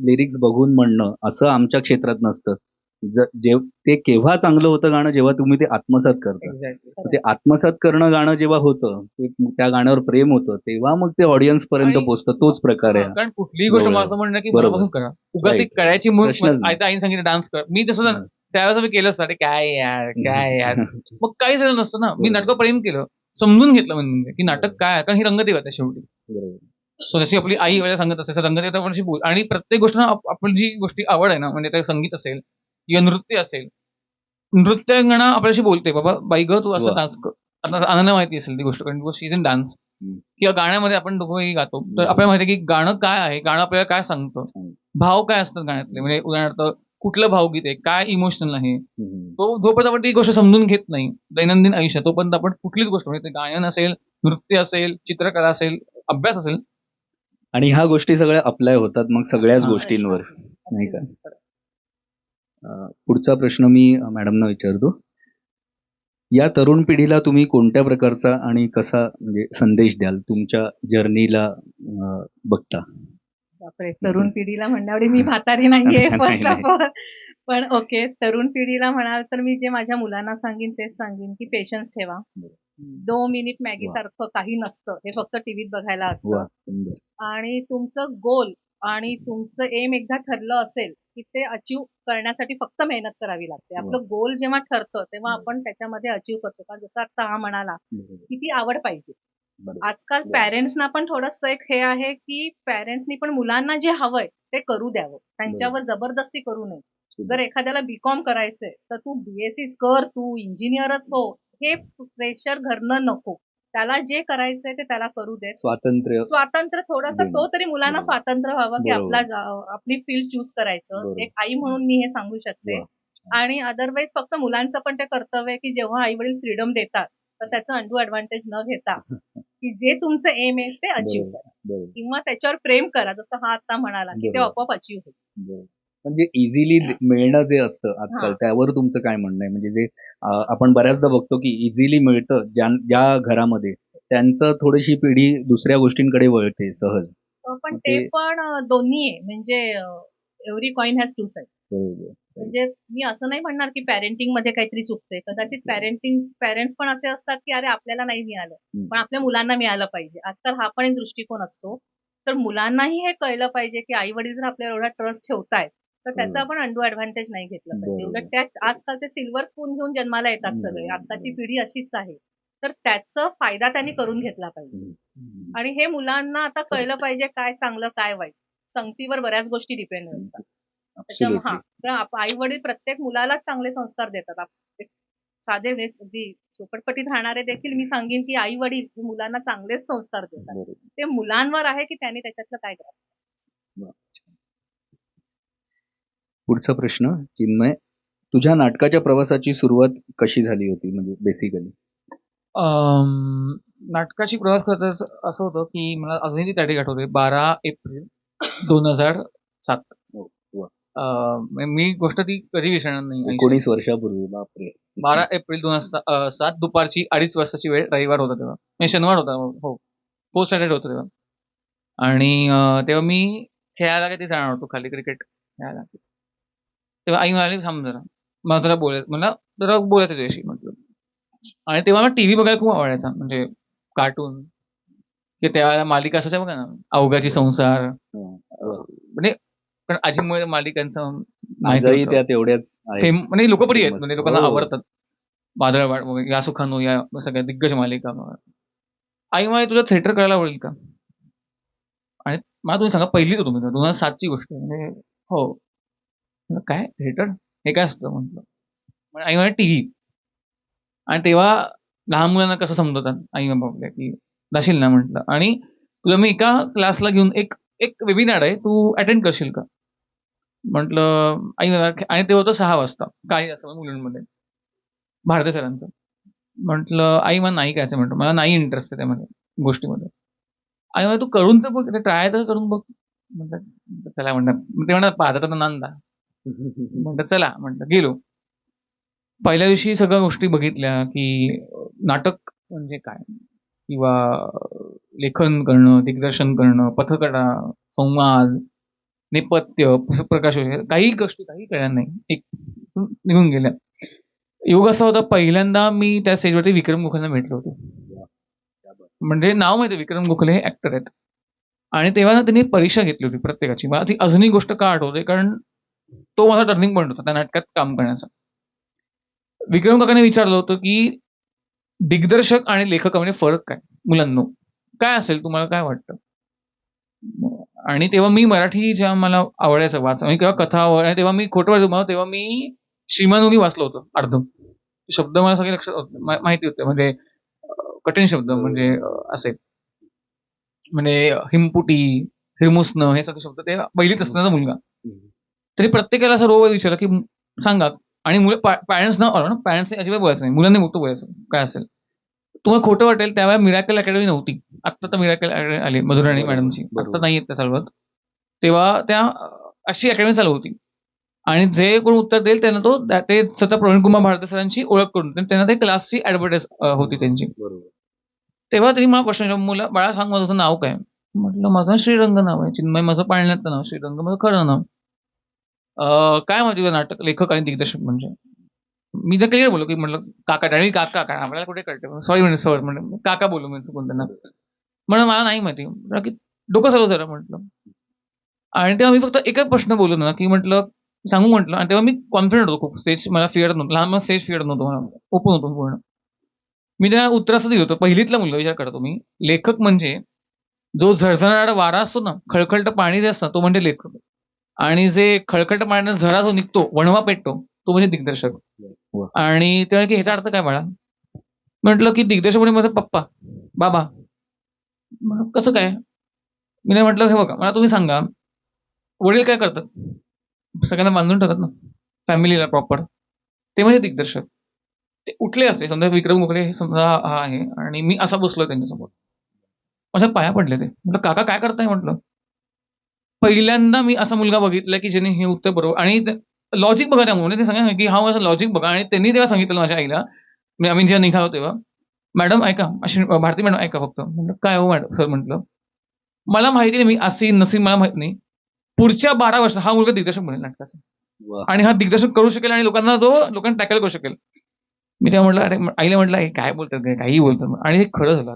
लिरिक्स बघून म्हणणं असं आमच्या क्षेत्रात नसतं. ते केव्हा चांगलं होतं गाणं, जेव्हा तुम्ही ते आत्मसात करता. एक्झॅक्टली. ते आत्मसात करणं गाणं जेव्हा होतं, त्या गाण्यावर प्रेम होतं, तेव्हा मग ते ऑडियन्स पर्यंत आणि- पोहोचतं. तोच प्रकार आहे. कारण कुठलीही गोष्ट बरोबर. मला असं म्हणणं की बरोबर. मनापासून करा. उगाच Right. एक करायची म्हणून प्रश्नच नाही. आईने सांगितलं डान्स कर, मी तसं हं. त्यावेळेस मी केलंच नाही. काय यार काय यार मग काही झालं नसतं ना. मी बरोबर. नाटक प्रेम केलं, समजून घेतलं म्हणजे की नाटक काय आहे, कारण ही रंगदेवत आहे शेवटी. बरोबर. सो जशी आपली आई वगैरे सांगत असेल रंगदेवता आपण बोल, आणि प्रत्येक गोष्ट आपण जी गोष्टी आवड आहे ना, म्हणजे ते संगीत असेल किंवा नृत्य असेल, नृत्यांगणा आपल्याशी बोलते, बाबा बाई ग तू असं वा. डान्स कर. आता आनंद माहिती असेल ती गोष्ट, कारण शी इज इन डान्स. हम्म. किंवा गाण्यामध्ये आपण दोघंही गातो, तर आपल्याला माहिती आहे की गाणं काय आहे, गाणं आपल्याला काय सांगतं, भाव काय असतात गाण्यातले. म्हणजे उदाहरणार्थ कुठलं भावगीत आहे, काय इमोशनल आहे, हम्म. तो जोपर्यंत आपण ती गोष्ट समजून घेत नाही दैनंदिन आयुष्यात, तोपर्यंत आपण कुठलीच गोष्ट, म्हणजे ते गायन असेल, नृत्य असेल, चित्रकला असेल, अभ्यास असेल. आणि ह्या गोष्टी सगळ्या अप्लाय होतात मग सगळ्याच हा. गोष्टींवर, नाही का? पुढचा प्रश्न मी मॅडमना विचारतो. या तरुण पिढीला तुम्ही कोणत्या प्रकारचा आणि कसा म्हणजे संदेश द्याल तुमच्या जर्नीला बघता? बापरे, तरुण पिढीला म्हणण्यावर मी म्हातारी नाहीये नाही, फर्स्ट नाही. Of all. पण ओके, तरुण पिढीला म्हणाल तर मी जे माझ्या मुलांना सांगेन तेच सांगेन की पेशन्स ठेवा. 2 मिनिट मॅगी सारखं काही नसतं, हे फक्त टीव्हीत बघायला वा, असतं. सुंदर. आणि तुमचं गोल आणि तुमचं एम एकदा ठरलं असेल की ते अचीव करण्यासाठी फक्त मेहनत करावी लागते. आपलं गोल जेव्हा ठरतं तेव्हा आपण त्याच्यामध्ये अचीव करतो. कारण जसं आता हा म्हणाला की ती आवड पाहिजे. बरोबर. आजकाल पॅरेंट्सना पण थोडंसं एक हे आहे की पॅरेंट्सनी पण मुलांना जे हवंय ते करू द्यावं, त्यांच्यावर जबरदस्ती करू नये. जर एखाद्याला बीकॉम करायचंय तर तू बीएससीच कर, तू इंजिनियरच हो, हे प्रेशर घरनं नको. त्याला जे करायचंय ते त्याला करू दे. स्वातंत्र्य थोडंसं, देणं. तो तरी मुलांना बरोबर. स्वातंत्र्य व्हावं की बरोबर. आपली फील्ड चूज करायचं. बरोबर. एक आई म्हणून मी हे सांगू शकते. वा. आणि अदरवाईज फक्त मुलांचं पण ते कर्तव्य आहे की जेव्हा आई वडील फ्रीडम देतात तर त्याचं अंडू ऍडव्हान्टेज न घेता की जे तुमचं एम आहे ते अचीव बरोबर. करा बरोबर. किंवा त्याच्यावर प्रेम करा, जसं हा आता म्हणाला की ते बरोबर. आपोआप अचीव होईल. बरोबर. म्हणजे इझिली मिळणं जे असतं आजकाल, हा. त्यावर तुमचं काय म्हणणं आहे? म्हणजे जे आपण बऱ्याचदा बघतो की इझिली मिळतं ज्या घरामध्ये, त्यांचं थोडीशी पिढी दुसऱ्या गोष्टींकडे वळते सहज. पण मग ते पण दोन्ही आहे, म्हणजे every coin has two side. बरोबर. म्हणजे मी असं नाही म्हणणार की पॅरेंटिंग मध्ये काहीतरी चुकते. कदाचित पेरेंट्स पण असे असतात की अरे आपल्याला नाही मिळालं पण आपल्या मुलांना मिळालं पाहिजे. आजकाल हा पण एक दृष्टिकोन असतो. तर मुलांनाही हे कळलं पाहिजे की आई वडील जर आपल्याला एवढा ट्रस्ट ठेवतायत तर त्याचा आपण अंडू ऍडव्हान्टेज नाही घेतलं पाहिजे. बरोबर. उलट त्यात आजकाल ते सिल्वर स्पून घेऊन जन्माला येतात सगळे. आताची पिढी अशीच आहे. तर त्याचा फायदा त्यांनी करून घेतला पाहिजे. आणि हे मुलांना आता कळलं पाहिजे काय चांगलं काय वाईट. संगतीवर बऱ्याच गोष्टी डिपेंड असतात. त्याच्यामुळे आई वडील प्रत्येक मुलालाच चांगले संस्कार देतात. साधे अगदी झोपडपट्टीत राहणारे देखील मी सांगेन की आई वडील मुलांना चांगलेच संस्कार देतात. ते मुलांवर आहे की त्यांनी त्याच्यातलं काय करावं. पुढचा प्रश्न चिन्मय, तुझ्या नाटकाच्या प्रवासाची सुरुवात कशी झाली होती? म्हणजे बेसिकली नाटकाची प्रवास करत असं होतं की मला अजूनही ती तारीख आठवते, 12 एप्रिल 2007. मी गोष्ट ती कधी विसरणार नाही. 19 वर्षापूर्वी. बापरे. 12 एप्रिल 2007 दुपारची 2:30 वाजताची वेळ, रविवार होता तेव्हा, म्हणजे शनिवार होता. हो, पोस्ट सॅटर्डे होतं तेव्हा. आणि तेव्हा मी खेळायला काही जाणार होतो खाली, क्रिकेट खेळायला. तेव्हा आई म्हणाली थांब जरा, मला जरा बोलायचं तुझ्याशी म्हटलं. आणि तेव्हा मला टीव्ही बघायला खूप आवडायचा, म्हणजे कार्टून की त्या मालिका असायच्या बघा ना, अवघाची संसार, म्हणजे पण आजीमुळे मालिकांचं आजही त्या तेवढ्याच आहेत. म्हणजे लोकप्रिय आहेत, म्हणजे लोकांना हो. आवडतात. वादळवाट वगैरे, या सुखानो, या सगळ्या दिग्गज मालिका. आई म्हणे तुला थिएटर करायला आवडेल का? आणि मला तुम्ही सांगा, पहिलीच होतो मी, 2007ची गोष्ट आहे. म्हणजे हो, म्हणलं, काय थिएटर हे काय असतं म्हटलं. आई म्हणे टीव्ही. आणि तेव्हा लहान मुलांना कसं समजवतात आई बाबा की जाशील ना म्हटलं, आणि तुला मी एका क्लासला घेऊन एक वेबिनार आहे, तू अटेंड करशील का म्हटलं. आई आणि ते होतं 6 वाजता, काही असं मुलांमध्ये, भारती सरांचं. म्हटलं आई मला नाही करायचं, म्हटलं मला नाही इंटरेस्ट आहे त्यामध्ये गोष्टीमध्ये. आई मला तू करून तर बघ, ट्राय तर करून बघ. म्हटलं चला, म्हणतात ते म्हणतात पाहता तर नांदा. म्हटलं चला, म्हटलं गेलो. पहिल्या दिवशी सगळ्या गोष्टी बघितल्या की नाटक म्हणजे काय, किंवा लेखन करणं, दिग्दर्शन करणं, पथकथा, संवाद, नेपथ्य, प्रकाश वगैरे काही गोष्टी काही कळल्या नाही. एक निघून गेल्या. योग असा होता, पहिल्यांदा मी त्या स्टेजवरती विक्रम गोखलेंना भेटलो होतो. म्हणजे नाव माहिती, विक्रम गोखले हे ऍक्टर आहेत. आणि तेव्हा ना त्यांनी परीक्षा घेतली होती प्रत्येकाची. मला ती अजूनही गोष्ट का आठवते, कारण तो माझा टर्निंग पॉईंट होता त्या नाटकात काम करण्याचा. विक्रम काकाने विचारलं होतं की दिग्दर्शक आणि लेखकामध्ये फरक काय मुलांनो, काय असेल तुम्हाला काय वाटतं. आणि तेव्हा मी मराठी जेव्हा मला आवडायचं वाचायला किंवा कथा आवडायला, तेव्हा मी खोटं वाटतं मला, तेव्हा मी श्रीमानोनी वाचलं होतं अर्ध. शब्द मला सगळे लक्षात माहिती होते, म्हणजे कठीण शब्द, म्हणजे असे म्हणजे हिमपुटी, हिरमुसणं, हे सगळे शब्द ते पहिलीत असताना मुलगा. तरी प्रत्येकाला असं रोज विचारलं की सांगा. आणि मुलं पॅरेंट्स ना पॅरेंट्सने अजिबात बोलायचं नाही, मुलांनी मोठं बोलायचं काय असेल. तुम्हाला खोटं वाटेल, त्यावेळेला मिराकल अकॅडमी नव्हती. आत्ता तर मिराकल अकॅडमी आली मधुराणी मॅडमची, आत्ता नाही येत त्या चालवत. तेव्हा त्या अशी अकॅडमी चालू होती. आणि जे कोण उत्तर देईल त्यांना तो ते स्वतः प्रवीण कुमार भारती सरांची ओळख करून त्यांना ते क्लासची ऍडव्हर्टाईज होती त्यांची. तेव्हा त्यांनी मला प्रश्न विचारला, मुला बाळा सांग माझं नाव काय. म्हटलं माझं श्रीरंग नाव आहे, चिन्मय माझं पाळण्यातलं नाव, श्रीरंग माझं खरं नाव. काय माहिती तुझं नाटक लेखक आणि दिग्दर्शक म्हणजे. मी तर क्लिअर बोललो की म्हटलं काका, आणि काका काय आपल्याला कुठे कळतं, सॉरी म्हणजे सर म्हणजे काका बोलू मी चुकून त्यांना. म्हणून मला नाही माहिती. म्हटलं की डोकं चालू जरा म्हटलं. आणि तेव्हा मी फक्त एकच प्रश्न बोललो ना की म्हटलं सांगू म्हटलं. आणि तेव्हा मी कॉन्फिडंट होतो खूप, स्टेज मला फिअर नव्हतं, लहान मला स्टेज फिअर नव्हतं, मला ओपन होतो पूर्ण. मी त्या उत्तर असं दिलं होतं, पहिलीतला मुलगा विचार करतो मी, लेखक म्हणजे जो झळझळणारा वारा असतो ना, खळखळतं पाणी जे असतं तो म्हणजे लेखक. आणि जे खळखळतं पाण्यानं झरा जो निघतो, वणवा पेटतो, तो म्हणजे दिग्दर्शक. आणि ते की ह्याचा अर्थ काय बाळा. म्हटलं की दिग्दर्शक म्हणजे माझा पप्पा, बाबा. कसं काय. मी नाही म्हटलं, हे बघा मला तुम्ही सांगा, वडील काय करतात, सगळ्यांना बांधून ठेवतात ना फॅमिलीला प्रॉपर, ते म्हणजे दिग्दर्शक. ते उठले असते, समजा विक्रम गोखले हे समजा हा आहे, आणि मी असा बसलोय त्यांच्यासमोर, माझ्या पाया पडले ते. म्हटलं काका काय करताय म्हटलं. पहिल्यांदा मी असा मुलगा बघितला की ज्याने हे उत्तर बरोबर, आणि लॉजिक बघा त्यामुळे ते सांगा की हा असं लॉजिक बघा. आणि त्यांनी तेव्हा सांगितलं माझ्या आईला, मी आम्ही जेव्हा निघालो तेव्हा, मॅडम ऐका, अशी भारती मॅडम ऐका फक्त. म्हटलं काय हो मॅडम सर. म्हटलं मला माहिती नाही मी असीन नसीन मला माहित नाही, पुढच्या 12 वर्षात हा मुलगा दिग्दर्शक बनेल नाटकाचा. आणि हा दिग्दर्शक करू शकेल आणि लोकांना टॅकल करू शकेल. मी तेव्हा म्हटलं, अरे आईला म्हटलं हे काय बोलतात, काही बोलतात. आणि हे खरं झालं.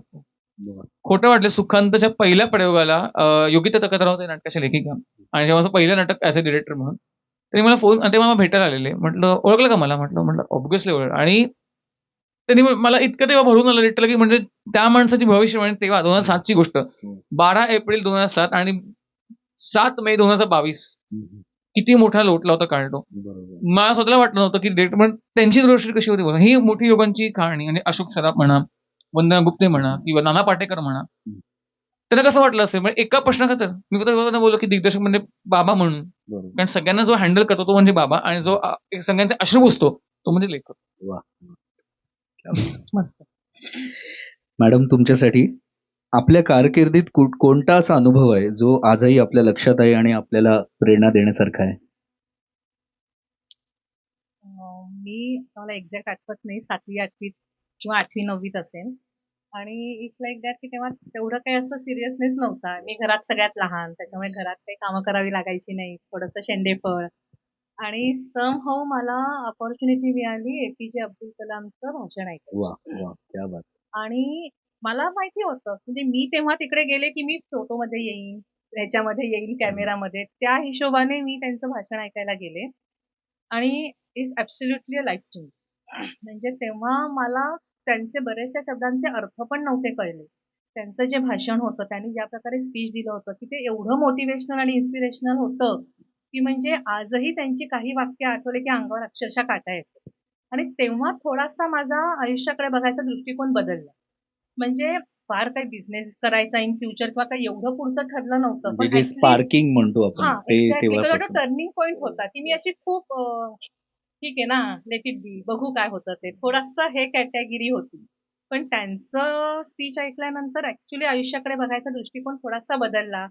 खोटं वाटलं. सुखांतच्या पहिल्या प्रयोगाला योगिता तकतराव ते नाटकाच्या लेखिका, आणि जेव्हा माझं पहिलं नाटक ऍज अ डिरेक्टर म्हणून, त्यांनी मला फोन, ते मला भेटायला आलेले. म्हटलं ओळखलं का मला. म्हटलं ऑब्व्हियसली ओळख. आणि त्यांनी मला इतकं तेव्हा भरून आलं लिटरली की म्हणजे त्या माणसाची भविष्यवाणी तेव्हा 2007 ची गोष्ट, 12 एप्रिल 2007 आणि 7 मे 2022, किती मोठा लोटला होता कार्टो. मला स्वतःला वाटलं नव्हतं की डिरेक्टर त्यांची दृष्टी कशी होती बघा. ही मोठी योगांची कहाणी, आणि अशोक सराफ म्हणा, वंदना गुप्ते म्हणा, किंवा नाना पाटेकर म्हणा, त्यांना कसं वाटलं असेल. म्हणजे एका प्रश्नाखातर मी फक्त बोललो की दिग्दर्शक म्हणजे बाबा म्हणून, कारण सगळ्यांना जो हँडल करतो तो म्हणजे बाबा, आणि जो सगळ्यांचे अश्रू पुसतो तो म्हणजे लेखक. मस्त. मॅडम, तुमच्यासाठी आपल्या कारकिर्दीत कोणता असा अनुभव आहे जो आजही आपल्या लक्षात आहे आणि आपल्याला प्रेरणा देण्यासारखा आहे. मला एक्झॅक्ट आठवत नाही, 7वी 8वीत किंवा 8वी 9वीत असेल. आणि इट्स लाईक दॅट की तेव्हा तेवढं काही असं सिरियसनेस नव्हता. मी घरात सगळ्यात लहान, त्याच्यामुळे घरात काही कामं करावी लागायची नाही, थोडंसं शेंडेफळ. आणि सम हाऊ मला अपॉर्च्युनिटी मिळाली एपीजे अब्दुल कलामचं भाषण ऐकायचं. आणि मला माहिती होतं, म्हणजे मी तेव्हा तिकडे गेले की मी फोटोमध्ये येईन, ह्याच्यामध्ये येईल, कॅमेरामध्ये, त्या हिशोबाने मी त्यांचं भाषण ऐकायला गेले. आणि is absolutely a life change. म्हणजे तेव्हा मला त्यांचे बरेचशा शब्दांचे अर्थ पण नव्हते कळले. त्यांचं जे भाषण होतं, त्यांनी ज्या प्रकारे स्पीच दिलं होतं की ते एवढं मोटिवेशनल आणि इन्स्पिरेशनल होतं की म्हणजे आजही त्यांची काही वाक्य आठवले की अंगावर अक्षरशः काटा येतो. आणि तेव्हा थोडासा माझा आयुष्याकडे बघायचा दृष्टिकोन बदलला. म्हणजे फार काही बिझनेस करायचा इन फ्युचर किंवा काही एवढं पुढचं ठरलं नव्हतं, पण जे स्पार्किंग म्हणतो आपण ते एक्झॅक्टली तेव्हापासून. टर्निंग पॉईंट होता की मी अशी खूप ठीक आहे ना, लेट इट बी, बघू काय होतं ते, थोडंसं हे कॅटेगरी होती. पण त्यांचं स्पीच ऐकल्यानंतर ऍक्च्युली आयुष्याकडे बघायचा दृष्टिकोन थोडासा बदलला.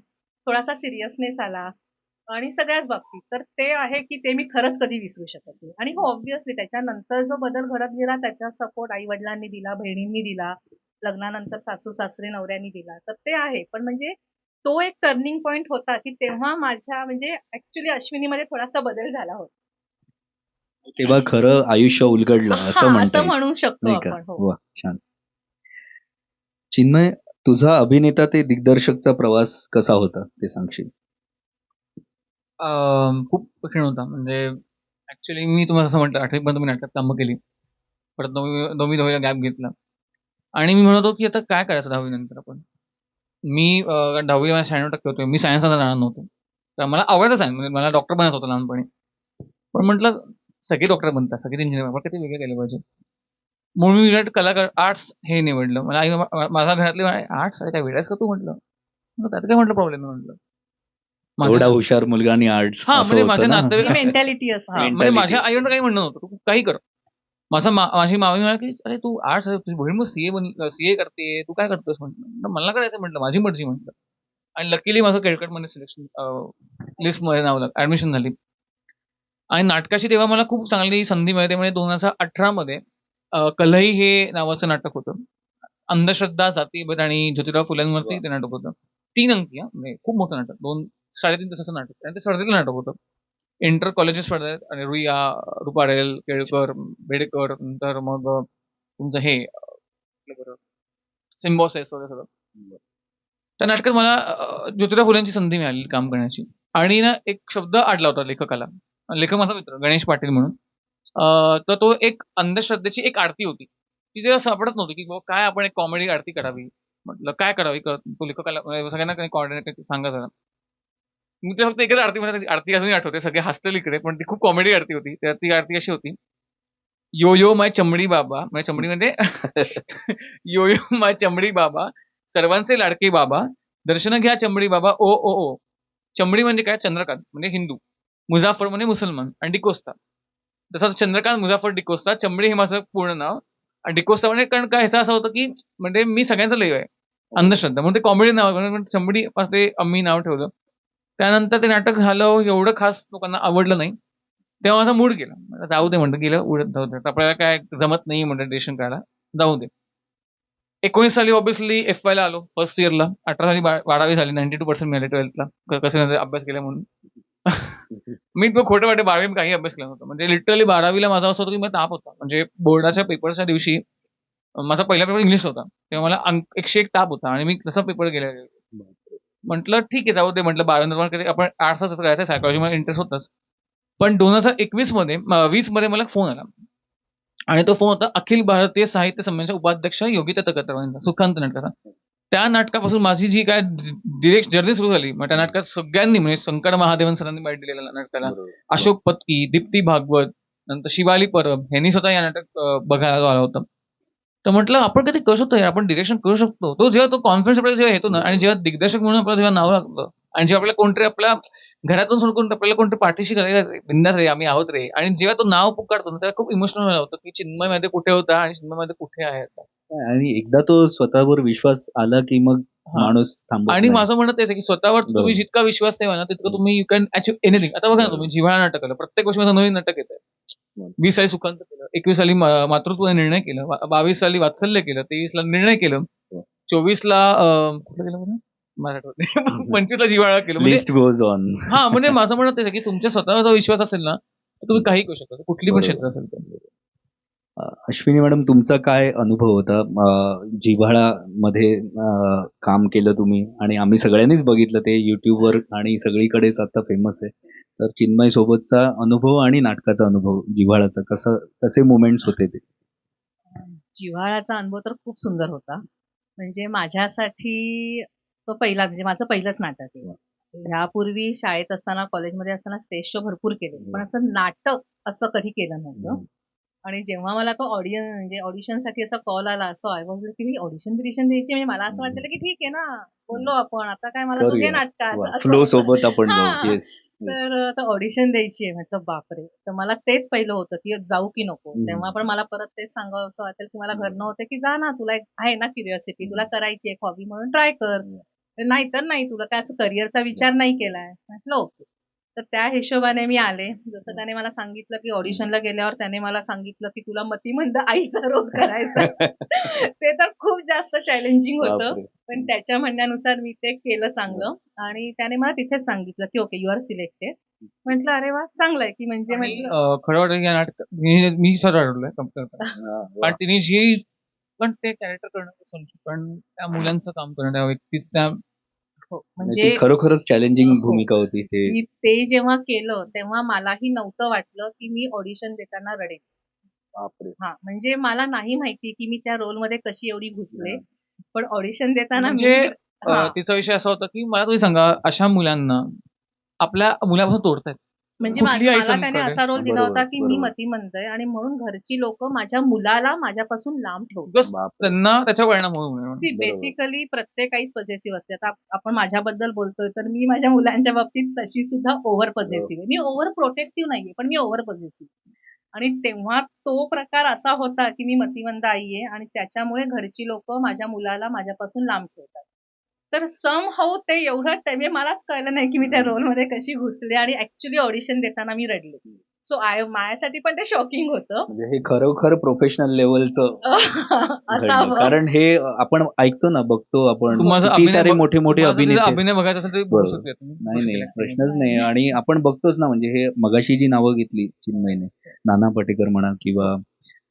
थोडासा सिरियसनेस आला आणि सगळ्याच बाबतीत. तर ते आहे की ते मी खरंच कधी विसरू शकत नाही. आणि हो ऑब्व्हियसली त्याच्यानंतर जो बदल घडत गेला त्याचा सपोर्ट आई-वडिलांनी दिला, बहिणींनी दिला, लग्नानंतर सासू-सासरे, नवऱ्यानी दिला. तर ते आहे. पण म्हणजे तो एक टर्निंग पॉइंट होता की तेव्हा माझ्या म्हणजे ॲक्चुअली अश्विनीमध्ये थोडासा बदल झाला होता. तेव्हा खरं आयुष्य उलगडलं असं हां, म्हणता असं येईल. म्हणू शकतो नाही का? आपण. हो. वाह! छान. चिन्मय, तुझा अभिनेता ते दिग्दर्शकचा प्रवास कसा होता ते सांगशील? खूप कठीण होता. म्हणजे ऍक्च्युली मी तुम्हाला असं म्हटलं 8वी पर्यंत मी नाटकात कामं केली. परत 9वी-10वीला गॅप घेतला आणि मी म्हणत होतो की आता काय करायचं 10वी नंतर आपण. मी 10वी ला 96% होते. मी सायन्सला जाणार नव्हतो. तर मला आवडतं सायन्स, म्हणजे मला डॉक्टर बनायचं होतं लहानपणी. पण म्हटलं सगळे डॉक्टर बनतात, सगळे इंजिनियर बनतात, किती वेगळे केले पाहिजे. म्हणून मी विराट कलाकार आर्ट्स हे निवडलं. मला माझ्या घरातले आर्ट्स काय वेगळाच का तू म्हटलं. मग त्यात काय म्हटलं प्रॉब्लेम आहे म्हटलं. एवढा माझ्या हुशार मुलगा आणि आर्ट्स हां, असं म्हणजे होतं माझ्या ना. ही मेंटॅलिटी असते. हां, म्हणजे मेंटॅलिटी माझ्या असते. आईवडिलांना काही म्हणणं नव्हतं. तू काही कर. माझी मामी म्हणाली, की "अरे तू आर्ट्स आहे, तुझी बहीण मग सीए करते, तू काय करतोस?" म्हटलं. म्हटलं, "मला करायचं म्हटलं, माझी मर्जी" म्हटलं. आणि लकीली माझं केळकटमध्ये सिलेक्शन लिस्टमध्ये नाव लागलं, ॲडमिशन झाली. आणि नाटकाची तेव्हा मला खूप चांगली संधी मिळाली. म्हणजे 2018 मध्ये कल्हई हे नावाचं नाटक होतं. अंधश्रद्धा, जातीभेद आणि ज्योतिराव फुल्यांवरती ते नाटक होतं. 3 अंकी हां, म्हणजे खूप मोठं नाटक. 2-3.5 तासाचं नाटक आणि ते स्पर्धेतलं नाटक होतं. इंटर कॉलेजेस स्पर्धा आहेत आणि रुईया, रुपारेल, केळकर, बेडेकर, नंतर मग तुमचं हे कुठलं बरं, सिम्बॉसिस वगैरे सगळं. त्या नाटकात मला ज्योतिराव फुलेंची संधी मिळाली काम करण्याची. आणि ना एक शब्द अडला होता लेखकाला. लेखक माझा मित्र गणेश पाटील म्हणून. तर तो एक अंधश्रद्धेची एक आरती होती. ती तेव्हा सापडत नव्हती, की बाबा काय आपण एक कॉमेडी आरती करावी. म्हटलं काय करावी? तो लेखकाला म्हणजे सगळ्यांना काही कोऑर्डिनेटर सांगा जरा. मी तर फक्त एकच आरती म्हणत आरती अजूनही आठवते. सगळे हसतील इकडे, पण ती खूप कॉमेडी आरती होती. तर ती आरती अशी होती. यो यो माय चमडी बाबा, म्हणजे चमडी म्हणजे यो यो माय चमडी बाबा, सर्वांचे लाडके बाबा, दर्शन घ्या चमडी बाबा, ओ ओ ओ. चमडी म्हणजे काय? चंद्रकांत म्हणजे हिंदू, मुझाफर म्हणजे मुसलमान आणि डिकोस्ता. तसंच चंद्रकांत मुझाफर डिकोस्ता, चमडी हे माझं पूर्ण नाव. आणि डिकोस्ता म्हणजे कारण काय ह्याचं असं होतं, की म्हणजे मी सगळ्यांचा लय आहे. अंधश्रद्धा म्हणून ते कॉमेडी नाव आहे, म्हणून चमडी असं ते आम्ही नाव ठेवलं. त्यानंतर ते नाटक झालं, एवढं खास लोकांना आवडलं नाही. तेव्हा माझा मूड गेला. म्हणलं जाऊ दे म्हटलं, गेलं उडत जाऊ दे. आपल्याला काय जमत नाही म्हटलं डिरेक्शन करायला, जाऊ दे. 19 साली ऑब्व्हियसली एफ-वायला आलो फर्स्ट इयरला. 18 साली 12वी झाली, 92% मिळाले 12thला. कसे नंतर अभ्यास केला म्हणून. मी तो खोटं वाटे 12वी काही अभ्यास केला नव्हता. म्हणजे लिटरली 12वीला माझा असं होतं, की मला ताप होता. म्हणजे बोर्डाच्या पेपरच्या दिवशी माझा पहिला पेपर इंग्लिश होता. तेव्हा मला 101 ताप होता आणि मी तसा पेपर गेला. म्हटलं ठीक आहे जाऊ दे म्हटलं 12 आपण आर्ट्सच करायचं, सायकॉलॉजी मला इंटरेस्ट होताच. पण 2021 मध्ये 20 मध्ये मला फोन आला. आणि तो फोन होता अखिल भारतीय साहित्य संमेलनाचे उपाध्यक्ष योगिता तकतरावांचा, सुखांत नाटकाचा. त्या नाटकापासून माझी जी काय डिरेक्ट जर्नी सुरू झाली. मग त्या नाटकात सगळ्यांनी म्हणजे शंकर महादेवन सरांनी बाईट दिलेल्या नाटकाला, अशोक पत्की, दीप्ती भागवत, नंतर शिवाली परब यांनी स्वतः या नाटक बघायला आला होता. तर म्हटलं आपण कधी करू शकतो, आपण डिरेक्शन करू शकतो. तो जेव्हा तो कॉन्फिडन्स आपल्याला जेव्हा येतो ना, आणि जेव्हा दिग्दर्शक म्हणून आपल्याला जेव्हा नाव लागतं आणि जेव्हा आपल्याला कोणतरी आपल्या घरातून सोडून आपल्याला कोणतरी पाठीशी करायला बिंदास रे आम्ही आहोत रे, आणि जेव्हा तो नाव पुकारतो ना तेव्हा खूप इमोशनल व्हायला होतं, की चिन्मय मध्ये कुठे होता आणि चिन्मय मध्ये कुठे आहे आता. आणि एकदा तो स्वतःवर विश्वास आला, की मग हां. माणूस थांबत आणि नाही. माझं म्हणणं तेच आहे, की स्वतःवर तुम्ही बरोबर. जितका विश्वास ठेवा ना, तितकं तुम्ही यू कॅन अचीव्ह एनिथिंग. आता बघा ना, तुम्ही जिव्हाळा नाटक आलं, प्रत्येक वर्षी नवीन नाटक येत आहे. 20 साली सुखांत केलं, 21 साली मातृत्व निर्णय केलं, 22 साली वात्सल्य केलं, 23 ला निर्णय केलं, 24 ला कुठलं केलं बरं? मला आठवत नाही. 25 ला जिव्हाळा केलं. म्हणजे लिस्ट गोज ऑन. म्हणजे माझं म्हणणं तेच आहे, की तुमच्या स्वतःचा विश्वास असेल ना, तर तुम्ही काही करू शकता. कुठली पण बरोबर. क्षेत्र असेल तर. अश्विनी मॅडम, तुमचा काय अनुभव होता? जिव्हाळामध्ये काम केलं तुम्ही आणि आम्ही सगळ्यांनीच बघितलं ते YouTubeवर आणि सगळीकडेच आता फेमस आहे. तर चिन्मय सोबतचा अनुभव आणि नाटकाचा अनुभव जिव्हाळाचा कसे मोमेंट्स होते ते? जिव्हाळ्याचा अनुभव तर खूप सुंदर होता. म्हणजे माझ्यासाठी तो पहिला म्हणजे माझं पहिलंच नाटक आहे. ह्यापूर्वी शाळेत असताना, कॉलेजमध्ये असताना स्टेज शो भरपूर केले. पण असं नाटक असं कधी केलं नव्हतं. आणि जेव्हा मला तो म्हणजे ऑडिशनसाठी असा कॉल आला, असं आय वॉज की मी ऑडिशन द्यायची, म्हणजे मला असं वाटलेलं की ठीक आहे ना, बोललो आपण आता काय मला तू घे नाटकात असं फ्लो होतं. सोबत आपण जाऊ. हां. येस. तर आता ऑडिशन द्यायची आहे. म्हटलं बापरे! तर मला तेच पहिलं होतं की जाऊ की नको. तेव्हा पण मला परत तेच सांगावं असं वाटेल की मला घरनं होते की जा ना, तुला एक आहे ना क्युरिओसिटी, तुला करायची एक हॉबी म्हणून ट्राय कर. नाही तर नाही, तुला काय असं करिअरचा विचार नाही केलाय. म्हटलं ओके. तर त्या हिशोबाने मी आले. जसं त्याने मला सांगितलं की ऑडिशनला गेल्यावर त्याने मला सांगितलं की तुला मतिमंद आईचा रोल करायचा. ते तर खूप जास्त चॅलेंजिंग होतं. बापरे. पण त्याच्या म्हणण्यानुसार मी ते केलं चांगलं आणि त्याने मला तिथेच सांगितलं की ओके यू आर सिलेक्टेड. म्हटलं अरे वा चांगलं आहे की म्हणजे आणि, म्हटलं खरं वाटतं की या नाटकात मी सर रडलोय कम्पेअर वा. कारण तिने जी पण ते कॅरेक्टर करणं समजू पण त्या मुलांचं काम करणं त्या व्यक्तीच त्या हो, नाही, म्हणजे ती खरोखरच चॅलेंजिंग हो. भूमिका होती ते. मी ते जेव्हा केलं तेव्हा मलाही नव्हतं वाटलं की मी ऑडिशन देताना रडेल. बापरे. हा म्हणजे मला नाही माहिती की मी त्या रोलमध्ये कशी एवढी घुसले. पण ऑडिशन देताना म्हणजे मी हा तिचा विषय असा होता की मला तुम्ही सांगा अशा मुलांना आपल्या मुलापासून तोडतायत म्हणजे कुठली आई मला सहन त्याने करेल असा रोल दिला बरोबर, होता की मी बरोबर. मतिमंद आहे आणि म्हणून घरची लोक माझ्या मुलाला माझ्यापासून लांब ठेवतात. Because बापरे. त्यांना त्याच्या परिणाम होऊ नये म्हणून. सी बरोबर. बेसिकली प्रत्येक आईच पॉझिटिव्ह असते. आता आपण माझ्याबद्दल बोलतोय तर मी माझ्या मुलांच्या बाबतीत तशी सुद्धा ओव्हर पॉझिटिव्ह आहे. मी ओव्हर प्रोटेक्टिव्ह नाहीये पण मी ओव्हर पॉझिटिव्ह. आणि तेव्हा तो प्रकार असा होता की मी मतिमंद आई आहे आणि त्याच्यामुळे घरची लोक माझ्या मुलाला माझ्यापासून लांब ठेवतात. तर सम हाऊ ते एवढं म्हणजे मलाच कळलं नाही की मी त्या रोलमध्ये कशी घुसले आणि ऍक्च्युली ऑडिशन देताना मी रडले. सो माझ्यासाठी पण ते शॉकिंग होतं. म्हणजे हे खरोखर प्रोफेशनल लेवलचं घडलं. असावं. कारण हे आपण ऐकतो ना, बघतो आपण तुम्हाला किती अभिनय सारे बघ- मोठे मोठे तुम्हाला जर तिचा अभिनेते. अभिनय बघायचा असेल तर बघू बरोबर. शकता तुम्ही. नाही नाही गोष्टीला. प्रश्नच नाही. आणि आपण बघतोच ना, म्हणजे हे मगाशी जी नावं घेतली चिन्मयने, नाना पाटेकर म्हणा किंवा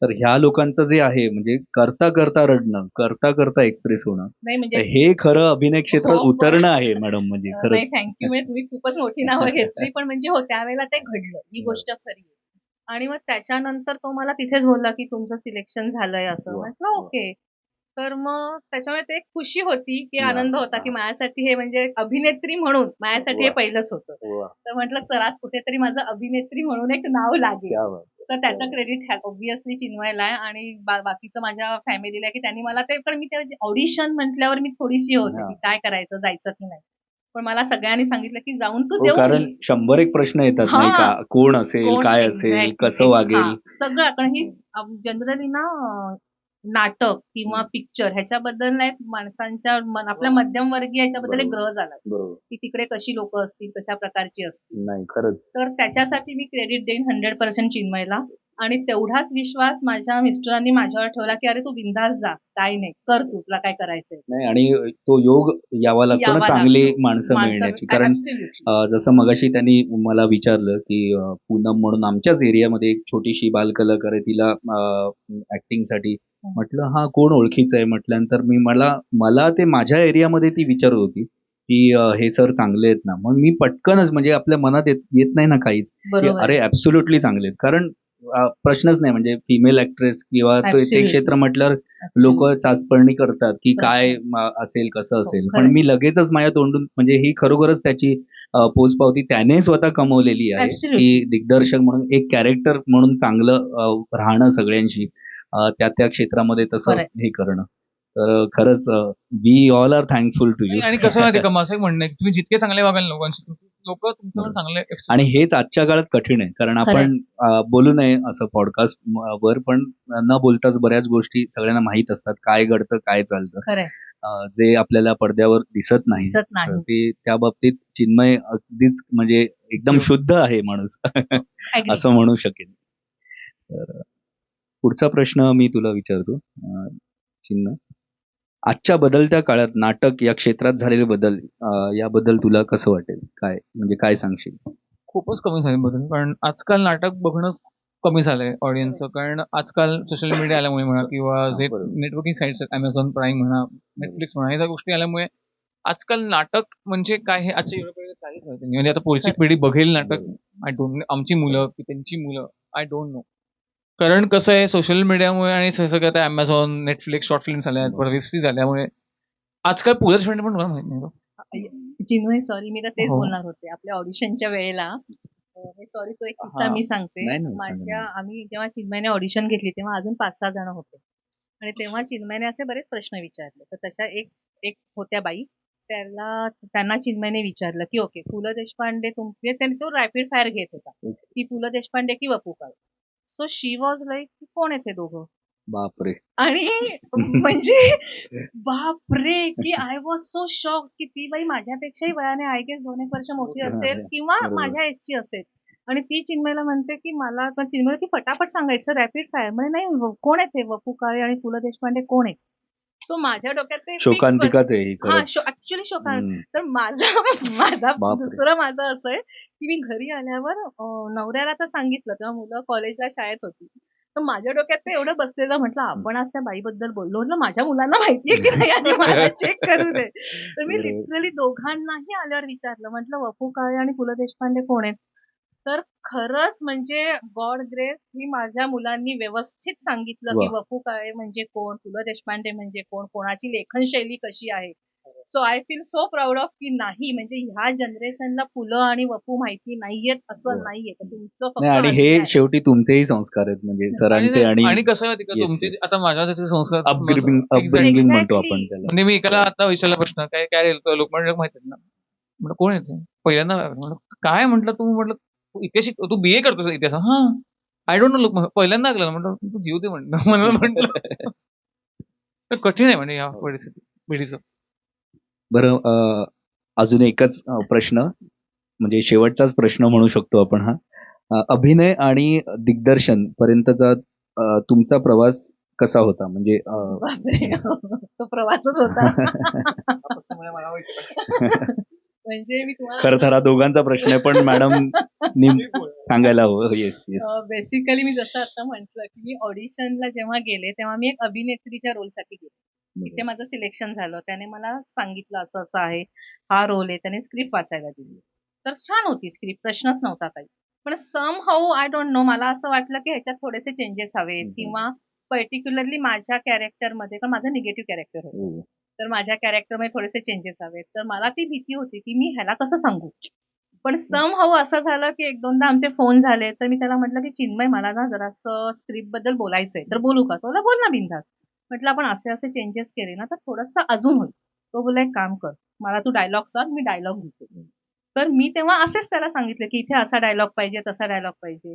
तर ह्या लोकांचं जे आहे म्हणजे करता करता रडणं, करता करता एक्सप्रेस होणं, नाही तर म्हणजे हे खरं अभिनय क्षेत्रात हो, पण- उतरणं आहे मॅडम म्हणजे नाही खरंच. थँक्यू म्हणजे तुम्ही खूपच मोठी नावं घेतली पण म्हणजे हो त्यावेळेला ते घडलं ही गोष्ट खरी आहे. आणि मग त्याच्यानंतर तो मला तिथेच बोलला की तुमचं सिलेक्शन झालंय असं. वा, म्हटलं वा. ओके. तर मग त्याच्यामुळे ते एक खुशी होती की वा, आनंद होता की वा. माझ्यासाठी हे म्हणजे अभिनेत्री म्हणून माझ्यासाठी हे वा. पहिलंच होतं. वा, तर म्हटलं चला आज कुठेतरी माझं अभिनेत्री म्हणून एक नाव लागेल. क्या बात आहे. तर त्याचं क्रेडिट ऑब्व्हियसली चिन्मयला आहे आणि बाकीचं माझ्या फॅमिलीला आहे की त्यांनी मला ते पण मी त्या ऑडिशन म्हटल्यावर मी थोडीशी होते हा. की काय करायचं जायचं की नाही. पण मला सगळ्यांनी सांगितलं की जाऊन तू हो, देऊन कारण ये. 100 प्रश्न येतात हा. नाही का, कोण असेल, कोण काय असेल, एक्झॅक्टली कसं वागेल. सगळं कारण ही जनरली ना नाटक किंवा पिक्चर ह्याच्याबद्दल नाही माणसांच्या आपल्या मध्यमवर्गीय ह्याच्याबद्दल एक ग्रह झाला बरोबर. की तिकडे कशी लोक असतील कशा प्रकारची असतील. नाही खरंच. तर त्याच्यासाठी मी क्रेडिट देईन 100% चिन्मयला. आणि तेवढाच विश्वास माझ्या मिस्टरांनी माझ्यावर ठेवला की अरे तू बिंदास जा काय नाही कर तू तुला काय करायचंय. नाही आणि तो योग यावा लागतो ना, यावा चांगली लागतो. माणसं मिळण्याची. कारण absolutely. जसं मगाशी त्यांनी मला विचारलं की पूनम म्हणून आमच्याच एरियामध्ये एक छोटीशी बालकलाकार आहे, तिला ऍक्टिंगसाठी म्हटलं हा कोण ओळखीचं आहे. म्हटल्यानंतर मला ते माझ्या एरियामध्ये ती विचारत होती की हे सर चांगले आहेत ना. मग मी पटकनच म्हणजे आपल्या मनात येत नाही ना काहीच की बरोबर अरे ऍब्सोल्युटली चांगले आहेत. कारण प्रश्नच नाही म्हणजे फिमेल ऍक्ट्रेस किंवा ते Absolutely. क्षेत्र म्हटल्यावर लोक चाचपळणी करतात की काय असेल कसं असेल. खरंय. पण मी लगेचच माझ्या तोंडून म्हणजे ही खरोखरच त्याची पोचपावती त्याने स्वतः कमवलेली आहे Absolutely. की दिग्दर्शक म्हणून एक कॅरेक्टर म्हणून चांगलं राहणं सगळ्यांशी त्या क्षेत्रामध्ये तसं खरंय. हे करणं. तर खरंच we all are thankful to you. आणि कसं माहिती का माझं एक म्हणणं आहे की तुम्ही जितके चांगले वागाल लोकांशी लोक तुमच्यावर चांगले आणि हेच आजच्या काळात कठीण आहे. कारण आपण बोलू नये असं पॉडकास्ट वर पण न बोलताच बऱ्याच गोष्टी सगळ्यांना माहित असतात. काय घडतं, काय चालतं. खरंय जे आपल्याला पडद्यावर दिसत नाही. दिसत तर नाही. ते त्या बाबतीत चिन्मय अगदीच म्हणजे एकदम शुद्ध आहे माणूस Agree. असं म्हणू शकेन. तर पुढचा प्रश्न मी तुला विचारतो चिन्मय. आजच्या बदलत्या काळात नाटक या क्षेत्रात झालेले बदल याबद्दल तुला कसं वाटेल? काय म्हणजे काय सांगशील? खूपच कमी झाले बदल कारण आजकाल नाटक बघणं कमी झालंय ऑडियन्सचं कारण आजकाल सोशल मीडिया आल्यामुळे म्हणा किंवा जे बरोबर. नेटवर्किंग साईट्स आहेत अमेझॉन प्राईम म्हणा नेटफ्लिक्स म्हणा ह्या गोष्टी आल्यामुळे आजकाल नाटक म्हणजे काय हे आजच्या युवापिढीला काहीच माहिती नाही म्हणजे आता पुढची पिढी बघेल नाटक आय डोंट आमची मुलं की त्यांची मुलं आय डोंट नो कारण कसं आहे सोशल मीडियामुळे आणि सगळं आता अमेझॉन नेटफ्लिक्स शॉर्ट फिल्म झाल्या वेब सिरीज झाल्यामुळे आजकाल पुढे फ्रेंड पण मला माहित नाही बघ. चिन्मय सॉरी मी तर तेच हो. बोलणार होते आपल्या ऑडिशनच्या वेळेला सॉरी तो एक किस्सा हा. मी सांगते. नाही, नाही, सांगा ना. आम्ही जेव्हा चिन्मयने ऑडिशन घेतली तेव्हा अजून 5-6 जण होते आणि तेव्हा चिन्मयने असे बरेच प्रश्न विचारले तर तशा एक होत्या बाई त्यांना चिन्मयने विचारलं की ओके पु ल देशपांडे तुमचे त्यांनी तो रॅपिड फायर घेत होता की पु ल देशपांडे की Vapu Kale. So she was like कोण आहे ते दोघं. बापरे. आणि म्हणजे बापरे, की आय वॉज सो शॉक की ती बाई माझ्यापेक्षाही वयाने आय गेस 2-1 वर्ष मोठी असेल किंवा बरोबर. माझ्या एजची असेल. आणि ती चिन्मयला म्हणते की मला पण चिन्मय की फटाफट सांगायचं रॅपिड फायर म्हणे नाही कोण आहेत हे वपू काळे आणि पु ल देशपांडे कोण आहेत. सो माझ्या डोक्यात ते फिक्स शोकांतिकाच आहे ही हा खरंच. ऍक्च्युअली शोका. हम्म. तर माझा बापरे. दुसरं माझं असं आहे की मी घरी आल्यावर नवऱ्याला तर सांगितलं तेव्हा मुलं कॉलेजला शाळेत होती. तर माझ्या डोक्यात ते एवढं बसलेलं म्हटलं आपण आज त्या बाईबद्दल बोललो म्हटलं माझ्या मुलांना माहितीये की नाही आणि मला चेक करू दे. तर मी बरोबर. लिटरली दोघांनाही आल्यावर विचारलं म्हटलं वपू काळे आणि पु ल देशपांडे कोण आहेत. तर खरंच म्हणजे गॉड ग्रेस मी माझ्या मुलांनी व्यवस्थित सांगितलं की वा. वपू काळे म्हणजे कोण, पु ल देशपांडे म्हणजे कोण, कोणाची लेखन शैली कशी आहे. So I feel so proud of की नाही म्हणजे ह्या जनरेशनला पु ल आणि वपू माहिती नाहीयेत असं वा. नाहीये. तर तुमचं फक्त नाही, आणि अन्याय हे आहे. शेवटी तुमचेही संस्कार आहेत म्हणजे आणि सरांचे नाही, आणि आणि कसं आहे माहिती का Yes, तुमचे yes. आता माझ्या त्याचे संस्कार अपब्रिंगिंग एक्झॅक्टली. म्हणतो Exactly. आपण त्याला. म्हणजे मी एकाला आता विचारला प्रश्न काय काय लोकमान्य माहित आहेत ना म्हटलं कोण येते पहिल्यांदा म्हटलं काय म्हटलं तू म्हटलं तू इतिहास तू बीए करतोस इतिहास हा आय डोंट नो लोक पहिल्यांदा ऐकलं म्हटलं तू जीव दे म्हटलं मला म्हटलं तर कठीण आहे म्हणजे या परिस्थिती पिढीचं. बरं, अजून एकच प्रश्न म्हणजे शेवटचाच प्रश्न म्हणू शकतो आपण हा. अभिनय आणि दिग्दर्शन पर्यंतचा तुमचा प्रवास कसा होता म्हणजे बापरे. तो प्रवासच होता. म्हणजे मी खरं तर हा दोघांचा प्रश्न आहे पण मॅडम सांगायला हवं. Yes yes. बेसिकली मी जसं आता म्हटलं की मी ऑडिशनला जेव्हा गेले तेव्हा मी एक अभिनेत्रीच्या रोलसाठी गेले. तिथे माझं सिलेक्शन झालं. त्याने मला सांगितलं असं असं आहे हा रोल आहे. त्याने स्क्रिप्ट वाचायला दिली. तर छान होती स्क्रिप्ट प्रश्नच नव्हता काही. पण सम हाऊ आय डोंट नो मला असं वाटलं की ह्याच्यात थोडेसे चेंजेस हवेत किंवा पर्टिक्युलरली माझ्या कॅरेक्टरमध्ये कारण माझं निगेटिव्ह कॅरेक्टर होतं. तर माझ्या कॅरेक्टरमध्ये थोडेसे चेंजेस हवेत. तर मला ती भीती होती की मी ह्याला कसं सांगू. पण सम हाऊ असं झालं की 1-2दा आमचे फोन झाले तर मी त्याला म्हटलं की चिन्मय मला ना जरासं स्क्रिप्ट बद्दल बोलायचंय तर बोलू का. तो बोल ना बिनधास्त. म्हटलं आपण असे असे चेंजेस केले ना तर थोडंसं अजून होईल. तो बोलला एक काम कर मला तू डायलॉग सांग मी डायलॉग लिहितो. तर मी तेव्हा असेच त्याला सांगितलं की इथे असा डायलॉग पाहिजे तसा डायलॉग पाहिजे.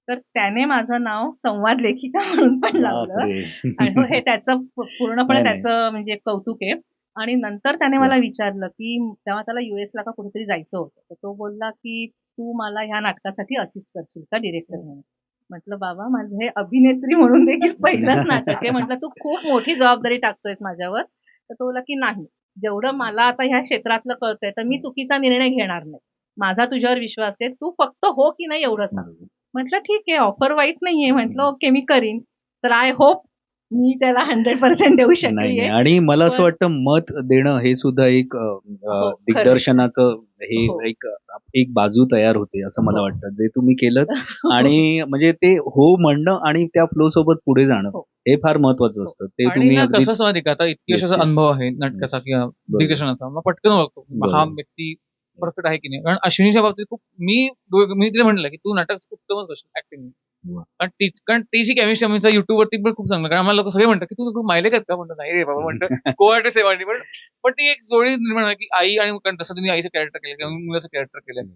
तर त्याने माझं नाव संवाद लेखिका म्हणून पण लावलं आणि हे त्याचं पूर्णपणे नाही, नाही. त्याचं म्हणजे कौतुक आहे. आणि नंतर त्याने मला विचारलं की तेव्हा त्याला युएसला का कुठेतरी जायचं होतं. तर तो बोलला की तू मला ह्या नाटकासाठी असिस्ट करशील का डिरेक्टर म्हणून. म्हटलं बाबा माझं हे अभिनेत्री म्हणून देखील पहिलंच नाटक आहे. म्हटलं तू खूप मोठी जबाबदारी टाकतोयस माझ्यावर. तर तो बोलला की नाही जेवढं मला आता ह्या क्षेत्रातलं कळतंय तर मी चुकीचा निर्णय घेणार नाही. माझा तुझ्यावर विश्वास आहे. तू फक्त हो की नाही एवढं सांग. म्हटलं ठीक आहे ऑफर वाईट नाहीये. म्हटलं ओके मी करीन. तर आय होप मी त्याला 100% देऊ नाही, शकली नाही. आणि मला असं वाटतं मत देणं हे सुद्धा एक दिग्दर्शनाचं हे हो. एक बाजू तयार होते असं मला हो. वाटतं जे तुम्ही केलं. आणि म्हणजे ते हो म्हणणं आणि त्या फ्लो सोबत पुढे जाणं हो. हे फार महत्वाचं असतं. ते आणि तुम्ही ना अगदी कसं असं माहिती का आता इतकी Yes, वर्षाचा yes. अनुभव आहे नाटकाचा Yes. किंवा बरोबर. दिग्दर्शनाचा मग पटकन ओळखतो हा बरोबर. व्यक्ती परफेक्ट आहे की नाही. कारण अश्विनीच्या बाबतीत खूप मी तिला म्हणलं की तू नाटक उत्तमच करशील ऍक्टिंग. कारण तिची केमिस्ट्री आमच्या युट्यूबवरती पण खूप चांगलं कारण आम्हाला लोक सगळे म्हणतात की तू मायले आहेत का म्हणतात नाही रे बाबा म्हणतं को आर्टिस्ट आहे वाटली पण ती एक जोडी निर्माण आहे की आई आणि कारण तसं तुम्ही आईचं कॅरेक्टर केलं किंवा मुलाचं कॅरेक्टर केलं.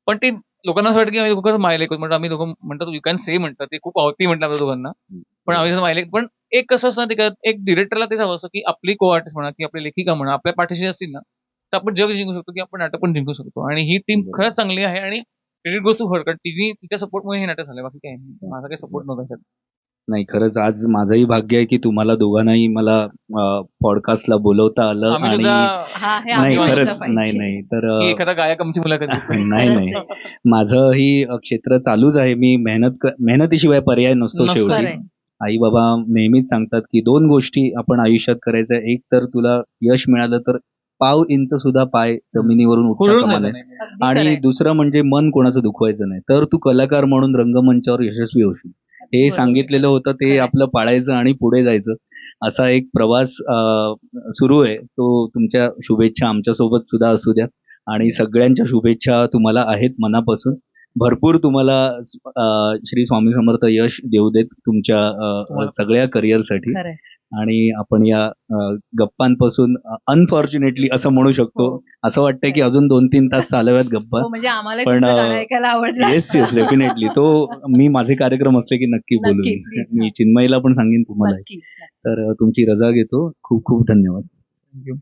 पण ते लोकांना असं वाटतं की आम्ही दोघं मायलेक म्हणतो आम्ही दोघं म्हणतात यू कॅन से म्हणतात ते खूप आवती म्हणतात आपल्या दोघांना. पण आम्ही मायलेक पण एक कसं असतं ते एक डिरेक्टरला तेच हवं असतं की आपली को आर्टिस्ट म्हणा की आपली लेखिका म्हणा आपल्या पाठीशी असतील ना तर आपण जग जिंकू शकतो की आपण नाटक पण जिंकू शकतो. आणि ही टीम खरंच चांगली आहे आणि क्रेडिट गोष्ट फर कारण तिच्या सपोर्टमुळे हे नाटक झालं बाकी काय माझा काही सपोर्ट नव्हता त्याच्यात. नाही खरंच आज माझंही भाग्य आहे की तुम्हाला दोघांनाही मला पॉडकास्टला बोलवता आलं. आम्ही आणि सुद्धा नाही हे खरंच पाहिजे. नाही तर की एखादा गायक आमची मुलाखत घेतली. नाही खरंच नाही माझंही क्षेत्र चालूच आहे. मी मेहनतीशिवाय पर्याय नसतो नसतो. शेवटी. खरंय. आई बाबा नेहमीच सांगतात की 2 गोष्टी आपण आयुष्यात करायच्या. एक तर तुला यश मिळालं तर पाव इंच सुद्धा पाय जमिनीवरून उठता हुरळून कामा जायचं नये. नाही. अगदी आणि खरंय. दुसरं म्हणजे मन कोणाचं दुखवायचं नाही. तर तू कलाकार म्हणून रंगमंचावर यशस्वी होशील. हे बरोबर. सांगितलेलं होतं ते खरंय. आपलं पाळायचं आणि पुढे जायचं. असा एक प्रवास सुरू आहे. तो तुमच्या शुभेच्छा आमच्यासोबत सुद्धा असू द्यात आणि सगळ्यांच्या शुभेच्छा तुम्हाला आहेत मनापासून. भरपूर तुम्हाला श्री स्वामी समर्थ यश देऊ देत तुमच्या सगळ्या करिअरसाठी. खरंय. आणि आपण या गप्पांपासून अनफॉर्च्युनेटली असं म्हणू शकतो, हो. असं वाटतंय की अजून 2-3 तास चालाव्यात गप्पा. हो, म्हणजे आम्हाला पण, तुमचं गाणं ऐकायला आवडलं. Yes definitely. तो मी माझे कार्यक्रम असले की नक्की बोलू. नक्की, please. मी चिन्मयला पण सांगेन तुम्हाला. नक्की. तर तुमची रजा घेतो. खूप खूप धन्यवाद. थँक्यू.